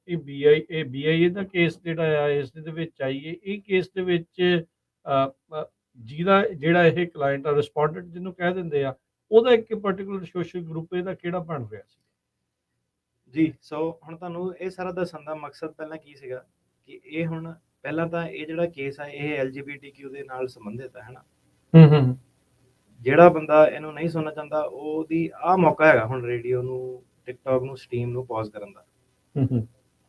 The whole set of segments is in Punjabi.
ਇਹ BIA ਦਾ ਕੇਸ ਜਿਹੜਾ ਆ ਇਸ ਦੇ ਵਿੱਚ ਆਈਏ, ਇਹ ਕੇਸ ਦੇ ਵਿੱਚ ਜਿਹੜਾ ਇਹ ਕਲਾਇੰਟ ਆ, ਰਿਸਪੋਂਡੈਂਟ ਜਿਹਨੂੰ ਕਹਿ ਦਿੰਦੇ ਆ, ਉਹਦਾ ਇੱਕ ਪਰਟੀਕੂਲਰ ਸੋਸ਼ਲ ਗਰੁੱਪ ਇਹਦਾ ਕਿਹੜਾ ਬਣ ਰਿਹਾ ਸੀ? ਜੀ, ਸੋ ਹੁਣ ਤੁਹਾਨੂੰ ਇਹ ਸਾਰਾ ਦੱਸਣ ਦਾ ਮਕਸਦ ਪਹਿਲਾਂ ਕੀ ਸੀਗਾ ਕਿ ਇਹ ਹੁਣ ਪਹਿਲਾਂ ਤਾਂ ਇਹ ਜਿਹੜਾ ਕੇਸ ਆ ਇਹ LGBTQ ਦੇ ਨਾਲ ਸੰਬੰਧਿਤ ਹੈ ਹਨਾ। ਜਿਹੜਾ ਬੰਦਾ ਇਹਨੂੰ ਨਹੀਂ ਸੁਣਨਾ ਚਾਹੁੰਦਾ ਉਹਦੀ ਆਹ ਮੌਕਾ ਹੈਗਾ ਹੁਣ ਰੇਡੀਓ ਨੂੰ, ਟਿਕਟੌਕ ਨੂੰ, ਸਟ੍ਰੀਮ ਨੂੰ ਪੌਜ਼ ਕਰਨ ਦਾ,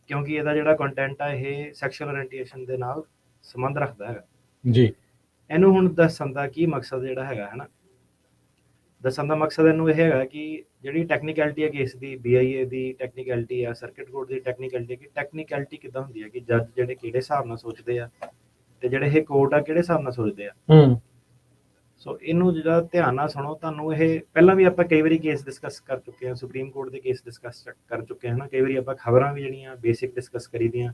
ਕਿਉਂਕਿ ਇਹਦਾ ਜਿਹੜਾ ਕੰਟੈਂਟ ਆ ਇਹ ਸੈਕਸ਼ੂਅਲ ਓਰੀਐਂਟੇਸ਼ਨ ਦੇ ਨਾਲ ਸੰਬੰਧ ਰੱਖਦਾ ਹੈਗਾ ਜੀ। ਇਹਨੂੰ ਹੁਣ ਦੱਸਣ ਦਾ ਕੀ ਮਕਸਦ ਜਿਹੜਾ ਹੈਗਾ ਹਨਾ, ਦੱਸਣ ਦਾ ਮਕਸਦ ਇਹਨੂੰ ਇਹ ਹੈਗਾ ਕਿ ਜਿਹੜੀ ਟੈਕਨੀਕੈਲਿਟੀ ਹੈ ਕੇਸ ਦੀ, BIA ਦੀ ਟੈਕਨੀਕੈਲਿਟੀ ਆ, ਸਰਕਿਟ ਕੋਰਟ ਦੀ ਟੈਕਨੀਕੈਲਿਟੀ, ਕਿ ਟੈਕਨੀਕੈਲਿਟੀ ਕਿੱਦਾਂ ਹੁੰਦੀ ਹੈ, ਕਿ ਜੱਜ ਜਿਹੜੇ ਕਿਹੜੇ ਹਿਸਾਬ ਨਾਲ ਸੋਚਦੇ ਆ ਤੇ ਜਿਹੜੇ ਇਹ ਕੋਰਟ ਆ ਕਿਹੜੇ ਹਿਸਾਬ ਨਾਲ ਸੋਚਦੇ ਆ। ਸੋ ਇਹਨੂੰ ਜਿਹੜਾ ਧਿਆਨ ਨਾਲ ਸੁਣੋ। ਤੁਹਾਨੂੰ ਇਹ ਪਹਿਲਾਂ ਵੀ ਆਪਾਂ ਕਈ ਵਾਰੀ ਕੇਸ ਡਿਸਕਸ ਕਰ ਚੁੱਕੇ ਹਾਂ, ਸੁਪਰੀਮ ਕੋਰਟ ਦੇ ਕੇਸ ਡਿਸਕਸ ਕਰ ਚੁੱਕੇ ਹਾਂ ਨਾ। ਕਈ ਵਾਰੀ ਆਪਾਂ ਖਬਰਾਂ ਵੀ ਜਿਹੜੀਆਂ ਬੇਸਿਕ ਡਿਸਕਸ ਕਰੀ ਦੀਆਂ,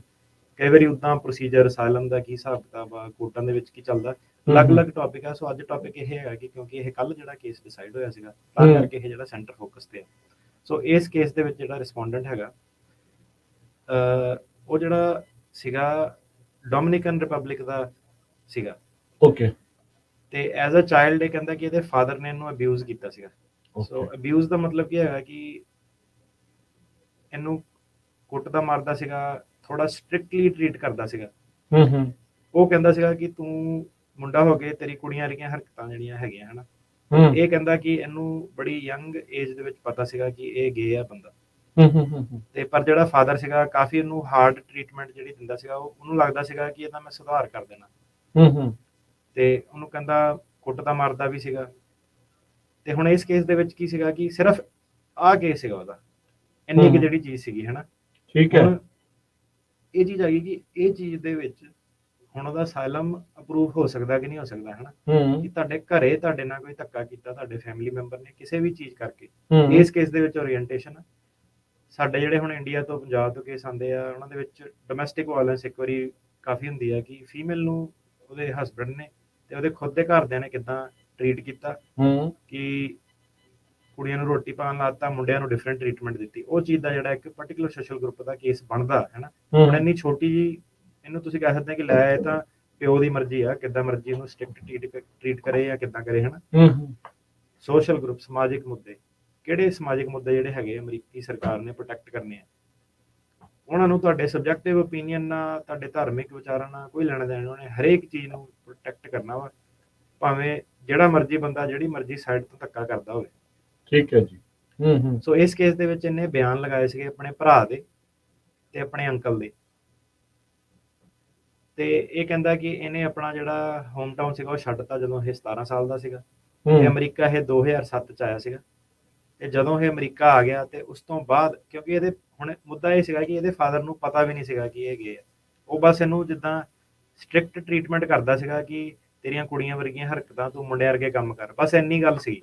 ਕਈ ਵਾਰੀ ਉੱਦਾਂ ਪ੍ਰੋਸੀਜਰ ਅਸਾਈਲਮ ਦਾ ਕੀ ਹਿਸਾਬ ਕਿਤਾਬ ਆ, ਕੋਰਟਾਂ ਦੇ ਵਿੱਚ ਕੀ ਚੱਲਦਾ, ਅਲੱਗ-ਅਲੱਗ ਟੌਪਿਕ ਆ। ਸੋ ਅੱਜ ਟੌਪਿਕ ਇਹ ਹੈਗਾ ਕਿ ਕਿਉਂਕਿ ਇਹ ਕੱਲ ਜਿਹੜਾ ਕੇਸ ਡਿਸਾਈਡ ਹੋਇਆ ਸੀਗਾ, ਤਾਂ ਕਰਕੇ ਇਹ ਜਿਹੜਾ ਸੈਂਟਰ ਫੋਕਸ ਤੇ ਆ। ਸੋ ਇਸ ਕੇਸ ਦੇ ਵਿੱਚ ਜਿਹੜਾ ਰਿਸਪੋਂਡੈਂਟ ਹੈਗਾ ਉਹ ਜਿਹੜਾ ਸੀਗਾ ਡੋਮਿਨਿਕਨ ਰਿਪਬਲਿਕ ਦਾ ਸੀਗਾ। ਓਕੇ। ਤੇ ਐਜ਼ ਅ ਚਾਈਲਡ ਇਹ ਕਹਿੰਦਾ ਕਿ ਇਹਦੇ ਫਾਦਰ ਨੇ ਇਹਨੂੰ ਅਬਿਊਜ਼ ਕੀਤਾ ਸੀਗਾ। ਸੋ ਅਬਿਊਜ਼ ਦਾ ਮਤਲਬ ਕੀ ਹੈਗਾ ਕਿ ਇਹਨੂੰ ਕੁੱਟਦਾ ਮਾਰਦਾ ਸੀਗਾ, ਥੋੜਾ ਸਟ੍ਰਿਕਟਲੀ ਟ੍ਰੀਟ ਕਰਦਾ ਸੀਗਾ। ਉਹ ਕਹਿੰਦਾ ਸੀਗਾ ਕਿ ਤੂੰ ਮੁੰਡਾ ਹੋ ਕੇ ਤੇਰੀ ਕੁੜੀਆਂ ਵਰਗੀਆਂ ਹਰਕਤਾਂ ਜਿਹੜੀਆਂ ਹੈਗੀਆਂ ਹਨਾ। ਇਹ ਕਹਿੰਦਾ ਕਿ ਇਹਨੂੰ ਬੜੀ ਯੰਗ ਏਜ ਦੇ ਵਿੱਚ ਪਤਾ ਸੀਗਾ ਕਿ ਇਹ ਗੇ ਆ ਬੰਦਾ। ਤੇ ਪਰ ਜਿਹੜਾ ਫਾਦਰ ਸੀਗਾ ਕਾਫੀ ਉਹਨੂੰ ਹਾਰਡ ਟ੍ਰੀਟਮੈਂਟ ਜਿਹੜੀ ਦਿੰਦਾ ਸੀਗਾ, ਉਹਨੂੰ ਲੱਗਦਾ ਸੀਗਾ ਕਿ ਇਹਦਾ ਮੈਂ ਸੁਧਾਰ ਕਰ ਦੇਣਾ। ਤੇ ਉਹਨੂੰ ਕਹਿੰਦਾ ਕੁੱਟਦਾ ਮਾਰਦਾ ਵੀ ਸੀਗਾ। ਤੇ ਹੁਣ ਇਸ ਕੇਸ ਦੇ ਵਿੱਚ ਕੀ ਸੀਗਾ ਕਿ ਸਿਰਫ ਆਹ ਕੇਸ ਸੀਗਾ ਉਹਦਾ, ਇੰਨੀ ਕਿ ਜਿਹੜੀ ਚੀਜ਼ ਸੀਗੀ ਹਨਾ। ਠੀਕ ਹੈ। ਇਹ ਚੀਜ਼ ਆ ਗਈ ਕਿ ਇਹ ਚੀਜ਼ ਦੇ ਵਿੱਚ ਹੁਣ ਉਹਦਾ ਅਸਾਈਲਮ ਅਪਰੂਵ ਹੋ ਸਕਦਾ ਕਿ ਨਹੀਂ ਹੋ ਸਕਦਾ ਹਨਾ। ਕਿ ਤੁਹਾਡੇ ਘਰੇ ਤੁਹਾਡੇ ਨਾਲ ਕੋਈ ਧੱਕਾ ਕੀਤਾ, ਤੁਹਾਡੇ ਫੈਮਿਲੀ ਮੈਂਬਰ ਨੇ ਕਿਸੇ ਵੀ ਚੀਜ਼ ਕਰਕੇ, ਇਸ ਕੇਸ ਦੇ ਵਿੱਚ ਓਰੀਐਂਟੇਸ਼ਨ ਸਾਡੇ ਜਿਹੜੇ ਹੁਣ ਇੰਡੀਆ ਤੋਂ ਪੰਜਾਬ ਤੋਂ ਕੇਸ ਆਉਂਦੇ ਆ, ਉਹਨਾਂ ਦੇ ਵਿੱਚ ਡੋਮੈਸਟਿਕ ਵਾਇਲੈਂਸ ਇੱਕ ਵਾਰੀ ਕਾਫੀ ਹੁੰਦੀ ਆ ਕਿ ਫੀਮੇਲ ਨੂੰ ਉਹਦੇ ਹਸਬੈਂਡ ਨੇ ਤੇ ਉਹਦੇ ਖੁਦ ਦੇ ਘਰਦਿਆਂ ਨੇ ਕਿੱਦਾਂ ਟ੍ਰੀਟ ਕੀਤਾ, ਕਿ ਕੁੜੀਆਂ ਨੂੰ ਰੋਟੀ ਪਾਉਣ ਲਾਤਾ, ਮੁੰਡਿਆਂ ਨੂੰ ਡਿਫਰੈਂਟ ਟ੍ਰੀਟਮੈਂਟ ਦਿੱਤੀ। ਉਹ ਚੀਜ਼ ਦਾ ਜਿਹੜਾ ਇੱਕ ਪਰਟੀਕੂਲਰ ਸੋਸ਼ਲ ਗਰੁੱਪ ਦਾ ਕੇਸ ਬਣਦਾ ਹੈ ਨਾ। ਹੁਣ ਇੰਨੀ ਛੋਟੀ ਜੀ ਇਹਨੂੰ ਤੁਸੀਂ ਕਹਿ ਸਕਦੇ ਕਿ ਲੈ ਇਹ ਤਾਂ ਪਿਓ ਦੀ ਮਰਜ਼ੀ ਆ, ਕਿੱਦਾਂ ਮਰਜ਼ੀ ਉਹਨੂੰ ਸਟ੍ਰਿਕਟ ਟ੍ਰੀਟ ਕਰੇ ਜਾਂ ਕਿੱਦਾਂ ਕਰੇ ਹਨਾ। ਸੋਸ਼ਲ ਗਰੁੱਪ, ਸਮਾਜਿਕ ਮੁੱਦੇ, ਕਿਹੜੇ ਸਮਾਜਿਕ ਮੁੱਦੇ ਜਿਹੜੇ ਹੈਗੇ ਅਮਰੀਕੀ ਸਰਕਾਰ ਨੇ ਪ੍ਰੋਟੈਕਟ ਕਰਨੇ ਆ, ਉਹਨਾਂ ਨੂੰ ਤੁਹਾਡੇ ਸਬਜੈਕਟਿਵ ਓਪੀਨੀਅਨ ਨਾਲ, ਤੁਹਾਡੇ ਧਾਰਮਿਕ ਵਿਚਾਰਾਂ ਨਾਲ ਕੋਈ ਲੈਣਾ ਦੇਣਾ। ਉਹਨੇ ਹਰੇਕ ਚੀਜ਼ ਨੂੰ ਪ੍ਰੋਟੈਕਟ ਕਰਨਾ ਵਾ, ਭਾਵੇਂ ਜਿਹੜਾ ਮਰਜ਼ੀ ਬੰਦਾ ਜਿਹੜੀ ਮਰਜ਼ੀ ਸਾਈਡ ਤੋਂ ਧੱਕਾ ਕਰਦਾ ਹੋਵੇ। ਠੀਕ ਹੈ ਜੀ। ਸੋ ਇਸ ਕੇਸ ਦੇ ਵਿੱਚ ਇਹਨੇ ਬਿਆਨ ਲਗਾਏ ਸੀਗੇ ਆਪਣੇ ਭਰਾ ਦੇ ਤੇ ਆਪਣੇ ਅੰਕਲ ਦੇ। ਤੇ ਇਹ ਕਹਿੰਦਾ ਕਿ ਇਹਨੇ ਆਪਣਾ ਜਿਹੜਾ ਹੋਮ ਟਾਊਨ ਸੀਗਾ ਉਹ ਛੱਡਤਾ ਜਦੋਂ ਇਹ 17 ਸਾਲ ਦਾ ਸੀਗਾ। ਤੇ ਅਮਰੀਕਾ ਇਹ 2007 ਚ ਆਇਆ ਸੀਗਾ। ਤੇ ਜਦੋਂ ਇਹ ਅਮਰੀਕਾ ਆ ਗਿਆ ਤੇ ਉਸ ਤੋਂ ਬਾਅਦ, ਕਿਉਂਕਿ ਇਹਦੇ ਹੁਣ ਮੁੱਦਾ ਇਹ ਸੀਗਾ ਕਿ ਇਹਦੇ ਫਾਦਰ ਨੂੰ ਪਤਾ ਵੀ ਨਹੀਂ ਸੀਗਾ ਕਿ ਇਹ ਗੇ ਆ। ਉਹ ਬਸ ਇਹਨੂੰ ਜਿੱਦਾਂ ਸਟ੍ਰਿਕਟ ਟ੍ਰੀਟਮੈਂਟ ਕਰਦਾ ਸੀਗਾ ਕਿ ਤੇਰੀਆਂ ਕੁੜੀਆਂ ਵਰਗੀਆਂ ਹਰਕਤਾਂ, ਤੂੰ ਮੁੰਡਿਆਂ ਵਰਗੇ ਕੰਮ ਕਰ, ਬਸ ਇੰਨੀ ਗੱਲ ਸੀ,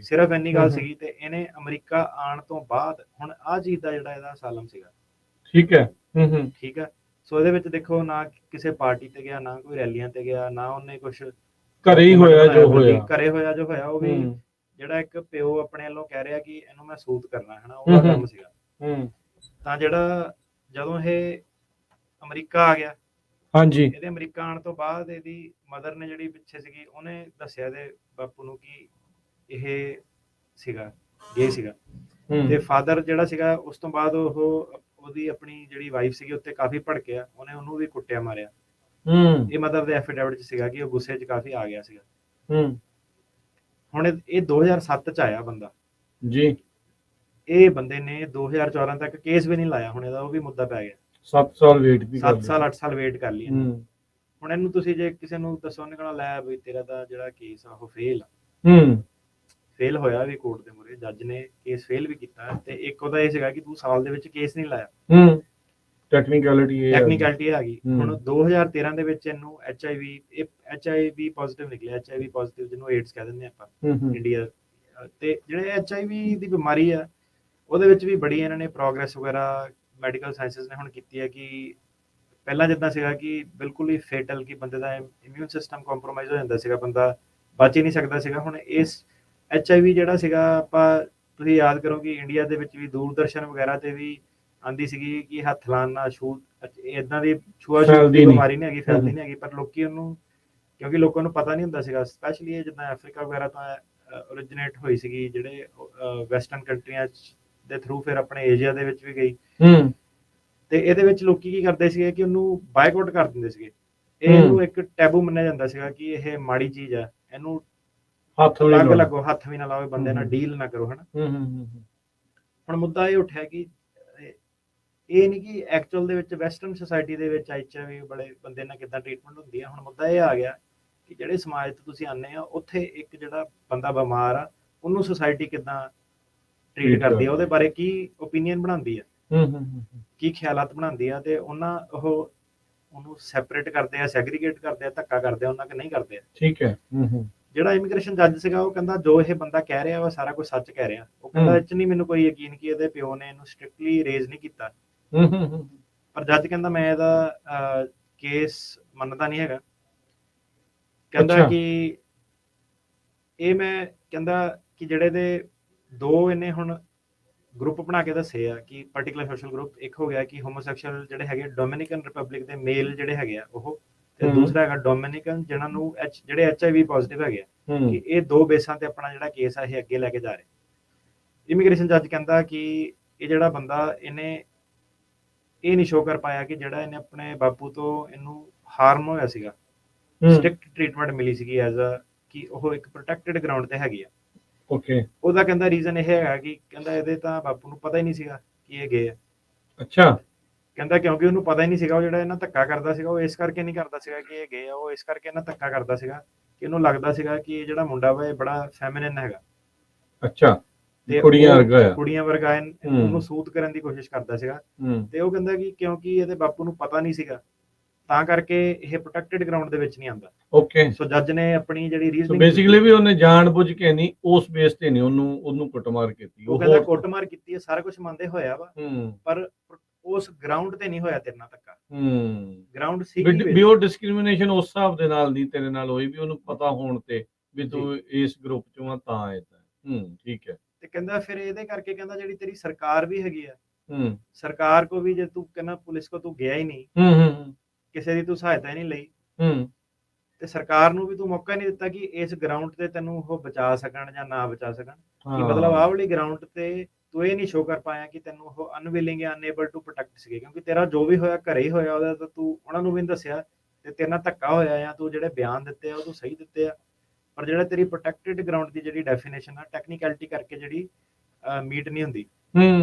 ਸਿਰਫ ਇੰਨੀ ਗੱਲ ਸੀਗੀ। ਤੇ ਇਹਨੇ ਅਮਰੀਕਾ ਆਉਣ ਤੋਂ ਬਾਅਦ ਹੁਣ ਆਹ ਚੀਜ਼ ਦਾ ਜਿਹੜਾ ਇਹਦਾ ਅਸਾਈਲਮ ਸੀਗਾ। ਠੀਕ ਹੈ। ਠੀਕ ਹੈ। ਸੋ ਇਹਦੇ ਵਿੱਚ ਦੇਖੋ, ਨਾ ਕਿਸੇ ਪਾਰਟੀ ਤੇ ਗਿਆ, ਨਾ ਕੋਈ ਰੈਲੀਆਂ ਤੇ ਗਿਆ, ਨਾ ਉਹਨੇ ਕੁਛ, ਘਰੇ ਹੀ ਹੋਇਆ ਜੋ ਹੋਇਆ, ਘਰੇ ਹੋਇਆ ਜੋ ਹੋਇਆ। ਉਹ ਵੀ ਜਿਹੜਾ ਇੱਕ ਪਿਓ ਆਪਣੇ ਵੱਲੋਂ ਕਹਿ ਰਿਹਾ ਕਿ ਇਹਨੂੰ ਮੈਂ ਸੂਤ ਕਰਨਾ ਹੈ ਨਾ, ਉਹਦਾ ਕੰਮ ਸੀਗਾ। ਤਾਂ ਜਿਹੜਾ ਜਦੋਂ ਇਹ ਅਮਰੀਕਾ ਆ ਗਿਆ, ਹਾਂਜੀ, ਇਹਦੇ ਅਮਰੀਕਾ ਆਉਣ ਤੋਂ ਬਾਅਦ ਇਹਦੀ ਮਦਰ ਨੇ ਜਿਹੜੀ ਪਿੱਛੇ ਸੀਗੀ, ਉਹਨੇ ਦੱਸਿਆ ਇਹਦੇ ਬਾਪੂ ਨੂੰ ਕਿ ਇਹ ਸੀਗਾ ਗੇ ਸੀਗਾ। ਤੇ ਫਾਦਰ ਜਿਹੜਾ ਸੀਗਾ, ਉਸ ਤੋਂ ਬਾਅਦ ਉਹਦੀ ਆਪਣੀ ਜਿਹੜੀ ਵਾਈਫ ਸੀਗੀ ਉੱਤੇ ਕਾਫੀ ਭੜਕਿਆ, ਉਹਨੇ ਉਹਨੂੰ ਵੀ ਕੁੱਟਿਆ ਮਾਰਿਆ। ਇਹ ਮਦਰ ਦੇ ਐਫੀਡੇਵਿਟ ਚ ਸੀਗਾ ਕਿ ਉਹ ਗੁੱਸੇ ਚ ਕਾਫੀ ਆ ਗਿਆ ਸੀਗਾ। ਹੁਣ ਇਹ 2007 ਚ ਆਇਆ ਬੰਦਾ ਜੀ। ਇਹ ਬੰਦੇ ਨੇ 2014 ਤੱਕ ਕੇਸ ਵੀ ਨਹੀਂ ਲਾਇਆ। ਹੁਣ ਇਹਦਾ ਉਹ ਵੀ ਮੁੱਦਾ ਪੈ ਗਿਆ। 7 ਸਾਲ ਵੇਟ ਵੀ 7 ਸਾਲ 8 ਸਾਲ ਵੇਟ ਕਰ ਲਈ। ਹੁਣ ਇਹਨੂੰ ਤੁਸੀਂ ਜੇ ਕਿਸੇ ਨੂੰ ਦੱਸੋ, ਉਹਨੇ ਕਹਿਣਾ ਲੈ ਬਈ ਤੇਰਾ ਤਾਂ ਜਿਹੜਾ ਕੇਸ ਆ ਉਹ ਫੇਲ ਹੋਇਆ ਵੀ ਕੋਰਟ ਦੇ ਮੂਹਰੇ, ਜੱਜ ਨੇ ਕੇਸ ਫੇਲ ਵੀ ਕੀਤਾ। ਤੇ ਇੱਕ ਉਹਦਾ ਇਹ ਸੀਗਾ ਕਿ ਤੂੰ ਸਾਲ ਦੇ ਵਿੱਚ ਕੇਸ ਨਹੀਂ ਲਾਇਆ। ਟੈਕਨੀਕੈਲਿਟੀ ਆ ਗਈ। ਹੁਣ 2013 ਦੇ ਵਿੱਚ ਇਹਨੂੰ HIV ਪੋਜ਼ਿਟਿਵ ਨਿਕਲਿਆ। HIV ਪੋਜ਼ਿਟਿਵ ਜਿਹਨੂੰ ਏਡਸ ਕਹਿ ਦਿੰਦੇ ਆਪਾਂ ਇੰਡੀਆ। ਤੇ ਜਿਹੜੇ HIV ਦੀ ਬਿਮਾਰੀ ਆ, ਉਹਦੇ ਵਿੱਚ ਵੀ ਬੜੀ ਇਹਨਾਂ ਨੇ ਪ੍ਰੋਗਰੈਸ ਵਗੈਰਾ ਮੈਡੀਕਲ ਸਾਇੰਸਿਸ ਨੇ ਹੁਣ ਕੀਤੀ ਹੈ। ਕਿ ਪਹਿਲਾਂ ਜਿੱਦਾਂ ਸੀਗਾ ਕਿ ਬਿਲਕੁਲ ਹੀ ਫੇਟਲ, ਕਿ ਬੰਦੇ ਦਾ ਇਮਿਊਨ ਸਿਸਟਮ ਕੰਪਰੋਮਾਈਜ਼ ਹੋ ਜਾਂਦਾ ਸੀਗਾ, ਬੰਦਾ ਬਚ ਹੀ ਨਹੀਂ ਸਕਦਾ ਸੀਗਾ। ਹੁਣ ਇਸ HIV ਜਿਹੜਾ ਸੀਗਾ, ਆਪਾਂ ਤੁਸੀਂ ਯਾਦ ਕਰੋ ਕਿ ਇੰਡੀਆ ਦੇ ਵਿੱਚ ਵੀ ਦੂਰਦਰਸ਼ਨ ਵਗੈਰਾ ਤੇ ਵੀ ਆਂਦੀ ਸੀਗੀ ਕਿ ਹੱਥ ਲਾਉਣ ਨਾਲ ਇਦਾਂ ਦੀ ਛੂਆ ਛੂਤ ਫੈਲਦੀ ਦੀ ਨਹੀਂ। ਬਿਮਾਰੀ ਨਹੀਂ ਹੈਗੀ, ਫੈਲਦੀ ਨਹੀਂ ਹੈਗੀ, ਪਰ ਲੋਕੀ ਉਹਨੂੰ, ਕਿਉਂਕਿ ਲੋਕਾਂ ਨੂੰ ਪਤਾ ਨਹੀਂ ਹੁੰਦਾ ਸੀਗਾ, ਸਪੈਸ਼ਲੀ ਇਹ ਜਿੱਦਾਂ ਅਫਰੀਕਾ ਵਗੈਰਾ ਤੋਂ ਓਰੀਜਿਨੇਟ ਹੋਈ ਸੀਗੀ, ਜਿਹੜੇ ਵੈਸਟਰਨ ਕੰਟਰੀਆਂ ਦੇ ਥਰੂ ਫਿਰ ਆਪਣੇ ਏਸ਼ੀਆ ਦੇ ਵਿੱਚ ਵੀ ਗਈ। ਤੇ ਇਹਦੇ ਵਿੱਚ ਲੋਕੀ ਕੀ ਕਰਦੇ ਸੀਗੇ ਕਿ ਉਹਨੂੰ ਬਾਇਕਾਟ ਕਰ ਦਿੰਦੇ ਸੀਗੇ। ਇਹਨੂੰ ਇੱਕ ਟੈਬੂ ਮੰਨਿਆ ਜਾਂਦਾ ਸੀਗਾ ਕਿ ਇਹ ਮਾੜੀ ਚੀਜ਼ ਹੈ, ਇਹਨੂੰ ਹੱਥ ਲੱਗ ਲੱਗੋ, ਹੱਥ ਵੀ ਨਾ ਲਾਓ, ਬੰਦੇ ਨਾਲ ਡੀਲ ਨਾ ਕਰੋ, ਹਨਾ। ਹੁਣ ਮੁੱਦਾ ਇਹ ਉੱਠਿਆ ਕਿ ਇਹ ਨਹੀਂ ਕਿ ਐਕਚੁਅਲ ਦੇ ਵਿੱਚ ਵੈਸਟਰਨ ਸੋਸਾਇਟੀ ਦੇ ਵਿੱਚ HIV ਬੜੇ ਬੰਦੇ ਨਾਲ ਕਿੱਦਾਂ ਟ੍ਰੀਟਮੈਂਟ ਹੁੰਦੀ ਹੈ। ਹੁਣ ਮੁੱਦਾ ਇਹ ਆ ਗਿਆ ਕਿ ਜਿਹੜੇ ਸਮਾਜ ਤੋਂ ਤੁਸੀਂ ਆਨੇ ਆ, ਉੱਥੇ ਇੱਕ ਜਿਹੜਾ ਬੰਦਾ ਬਿਮਾਰ ਆ, ਉਹਨੂੰ ਸੋਸਾਇਟੀ ਕਿੱਦਾਂ ਟ੍ਰੀਟ ਕਰਦੀ ਆ, ਉਹਦੇ ਬਾਰੇ ਕੀ ਓਪੀਨੀਅਨ ਬਣਾਉਂਦੀ ਆ, ਕੀ ਖਿਆਲਾਤ ਬਣਾਉਂਦੀ ਆ, ਤੇ ਉਹਨੂੰ ਸੈਪਰੇਟ ਕਰਦੇ ਆ, ਸੈਗਰੀਗੇਟ ਕਰਦੇ ਆ, ਧੱਕਾ ਕਰਦੇ ਆ, ਉਹਨਾਂ ਕਿ ਨਹੀਂ ਕਰਦੇ ਆ। ਠੀਕ ਹੈ। ਜਿਹੜਾ ਇਮੀਗ੍ਰੇਸ਼ਨ ਜੱਜ ਸੀਗਾ, ਉਹ ਕਹਿੰਦਾ ਜੋ ਇਹ ਬੰਦਾ ਕਹਿ ਰਿਹਾ ਵਾ ਸਾਰਾ ਕੁਝ ਸੱਚ ਕਹਿ ਰਿਹਾ। ਉਹ ਕਹਿੰਦਾ ਇਹ 'ਚ ਨਹੀਂ ਮੈਨੂੰ ਕੋਈ ਯਕੀਨ ਕਿ ਇਹਦੇ ਪਿਓ ਨੇ ਇਹਨੂੰ ਸਟ੍ਰਿਕਟਲੀ ਰੇਜ਼ ਨਹੀਂ ਕੀਤਾ, ਪਰ ਜੱਜ ਕਹਿੰਦਾ ਮੈਂ ਇਹਦਾ ਕੇਸ ਮੰਨਦਾ ਨਹੀਂ ਹੈਗਾ। ਕਹਿੰਦਾ ਕਿ ਇਹ ਮੈਂ ਕਹਿੰਦਾ ਕਿ ਜਿਹੜੇ ਦੇ ਦੋ ਇਹਨੇ ਹੁਣ ਗਰੁੱਪ ਬਣਾ ਕੇ ਦੱਸੇ ਆ ਕਿ ਪਾਰਟਿਕੂਲਰ ਸੋਸ਼ਲ ਗਰੁੱਪ, ਇੱਕ ਹੋ ਗਿਆ ਕਿ ਹੋਮੋਸੈਕਸ਼ੁਅਲ ਜਿਹੜੇ ਹੈਗੇ ਡੋਮਿਨਿਕਨ ਰਿਪਬਲਿਕ ਦੇ ਮੇਲ ਜਿਹੜੇ ਹੈਗੇ ਆ ਉਹ, ਤੇ ਦੂਸਰਾ ਹੈਗਾ ਡੋਮਿਨਿਕਨ ਜਿਹਨਾਂ ਨੂੰ ਜਿਹੜੇ HIV ਪੋਜ਼ਿਟਿਵ ਹੈਗੇ ਆ, ਕਿ ਇਹ ਦੋ ਬੇਸਾਂ ਤੇ ਆਪਣਾ ਜਿਹੜਾ ਕੇਸ ਆ ਇਹ ਅੱਗੇ ਲੈ ਕੇ ਜਾ ਰਹੇ। ਇਮੀਗ੍ਰੇਸ਼ਨ ਜੱਜ ਕਹਿੰਦਾ ਕਿ ਇਹ ਜਿਹੜਾ ਬੰਦਾ ਇਹਨੇ ਇਹ ਨਹੀਂ ਸ਼ੋਅ ਕਰ ਪਾਇਆ ਕਿ ਜਿਹੜਾ ਇਹਨੇ ਆਪਣੇ ਬਾਪੂ ਤੋਂ ਇਹਨੂੰ ਹਾਰਮ ਹੋਇਆ ਸੀਗਾ, ਸਟ੍ਰਿਕਟ ਟ੍ਰੀਟਮੈਂਟ ਮਿਲੀ ਸੀਗੀ ਐਜ਼ ਅ ਕਿ ਉਹ ਇੱਕ ਪ੍ਰੋਟੈਕਟਡ ਗਰਾਊਂਡ ਤੇ ਹੈਗੀ ਆ। ਓਕੇ। ਉਹਦਾ ਕਹਿੰਦਾ ਰੀਜ਼ਨ ਇਹ ਹੈਗਾ ਕਿ ਕਹਿੰਦਾ ਇਹਦੇ ਤਾਂ ਬਾਪੂ ਨੂੰ ਪਤਾ ਹੀ ਨਹੀਂ ਸੀਗਾ ਕਿ ਇਹ ਗੇ ਆ। ਅੱਛਾ। ਕਹਿੰਦਾ ਕਿਉਂਕਿ ਉਹਨੂੰ ਪਤਾ ਹੀ ਨਹੀਂ ਸੀਗਾ, ਉਹ ਜਿਹੜਾ ਇਹਨਾਂ ਧੱਕਾ ਕਰਦਾ ਸੀਗਾ ਉਹ ਇਸ ਕਰਕੇ ਨਹੀਂ ਕਰਦਾ ਸੀਗਾ ਕਿ ਇਹ ਗੇ ਆ, ਉਹ ਇਸ ਕਰਕੇ ਇਹਨਾਂ ਧੱਕਾ ਕਰਦਾ ਸੀਗਾ ਕਿ ਇਹਨੂੰ ਲੱਗਦਾ ਸੀਗਾ ਕਿ ਇਹ ਜਿਹੜਾ ਮੁੰਡਾ ਵਾ ਇਹ ਬੜਾ ਫੈਮਿਨਿਨ ਹੈਗਾ। ਅੱਛਾ, ਕੁੜੀਆਂ ਵਰਗਾ ਉਹਨੂੰ ਸੂਤ ਕਰਨ ਦੀ ਕੋਸ਼ਿਸ਼ ਕਰਦਾ ਸੀਗਾ। ਤੇ ਉਹ ਕਹਿੰਦਾ ਕਿ ਕਿਉਂਕਿ ਇਹਦੇ ਬਾਪੂ ਨੂੰ ਪਤਾ ਨਹੀਂ ਸੀਗਾ ਤਾਂ ਕਰਕੇ ਇਹ ਪ੍ਰੋਟੈਕਟਡ ਗਰਾਊਂਡ ਦੇ ਵਿੱਚ ਨਹੀਂ ਆਉਂਦਾ। ਓਕੇ। ਸੋ ਜੱਜ ਨੇ ਆਪਣੀ ਜਿਹੜੀ ਰੀਜ਼ਨਿੰਗ, ਬੇਸਿਕਲੀ ਵੀ ਉਹਨੇ ਜਾਣਬੁੱਝ ਕੇ ਨਹੀਂ, ਉਸ ਬੇਸ ਤੇ ਨਹੀਂ ਉਹਨੂੰ ਕੁੱਟਮਾਰ ਕੀਤੀ। ਉਹ ਕਹਿੰਦਾ ਕੁੱਟਮਾਰ ਕੀਤੀ ਹੈ, ਸਾਰਾ ਕੁਝ ਮੰਨਦੇ ਹੋਇਆ ਵਾ, ਪਰ ਉਸ ਗਰਾਊਂਡ ਤੇ ਨਹੀਂ ਹੋਇਆ ਤੇਰੇ ਨਾਲ ਧੱਕਾ। ਗਰਾਊਂਡ ਸੀ ਵੀ ਉਹ ਡਿਸਕ੍ਰਿਮੀਨੇਸ਼ਨ ਉਸ ਹਿਸਾਬ ਦੇ ਨਾਲ ਨਹੀਂ ਤੇਰੇ ਨਾਲ ਹੋਈ, ਵੀ ਉਹਨੂੰ ਪਤਾ ਹੋਣ ਤੇ ਵੀ ਤੂੰ ਇਸ ਗਰੁੱਪ ਚੋਂ ਆ ਤਾਂ ਆਇਆ। ਠੀਕ ਹੈ। ਤੇ ਕਹਿੰਦਾ ਫਿਰ ਇਹਦੇ ਕਰਕੇ ਕਹਿੰਦਾ ਜਿਹੜੀ ਤੇਰੀ ਸਰਕਾਰ ਵੀ ਹੈਗੀ ਆ, ਸਰਕਾਰ ਕੋ ਵੀ ਜੇ ਤੂੰ ਕਹਿੰਦਾ ਪੁਲਿਸ ਕੋ ਤੂੰ ਗਿਆ ਹੀ ਨਹੀਂ, ਕਿਸੇ ਦੀ ਤੂੰ ਸਹਾਇਤਾ ਹੀ ਨਹੀਂ ਲਈ, ਤੇ ਸਰਕਾਰ ਨੂੰ ਵੀ ਤੂੰ ਮੌਕਾ ਨਹੀਂ ਦਿੱਤਾ ਕਿ ਇਸ ਗਰਾਊਂਡ ਤੇ ਤੈਨੂੰ ਉਹ ਬਚਾ ਸਕਣ ਜਾਂ ਨਾ ਬਚਾ ਸਕਣ। ਕਿ ਮਤਲਬ ਆਹ ਵਾਲੀ ਗਰਾਊਂਡ ਤੇ ਤੂੰ ਇਹ ਨਹੀਂ ਸ਼ੋਅ ਕਰ ਪਾਇਆ ਕਿ ਤੈਨੂੰ ਉਹ ਅਨਵਿਲਿੰਗ ਜਾਂ ਅਨਏਬਲ ਟੂ ਪ੍ਰੋਟੈਕਟ ਸੀਗੇ, ਕਿਉਂਕਿ ਤੇਰਾ ਜੋ ਵੀ ਹੋਇਆ ਘਰੇ ਹੀ ਹੋਇਆ, ਉਹਦਾ ਤਾਂ ਤੂੰ ਉਹਨਾਂ ਨੂੰ ਵੀ ਨਹੀਂ ਦੱਸਿਆ, ਤੇ ਤੇਰੇ ਨਾਲ ਧੱਕਾ ਹੋਇਆ ਜਾਂ ਤੂੰ ਜਿਹੜੇ ਬਿਆਨ ਦਿੱਤੇ ਆ ਉਹ ਤੂੰ ਸਹੀ ਦਿੱਤੇ ਆ, ਪਰ ਜਿਹੜਾ ਤੇਰੀ ਪ੍ਰੋਟੈਕਟਡ ਗਰਾਊਂਡ ਦੀ ਜਿਹੜੀ ਡੈਫੀਨੇਸ਼ਨ ਆ ਟੈਕਨੀਕੈਲਿਟੀ ਕਰਕੇ ਜਿਹੜੀ ਮੀਟ ਨਹੀਂ ਹੁੰਦੀ।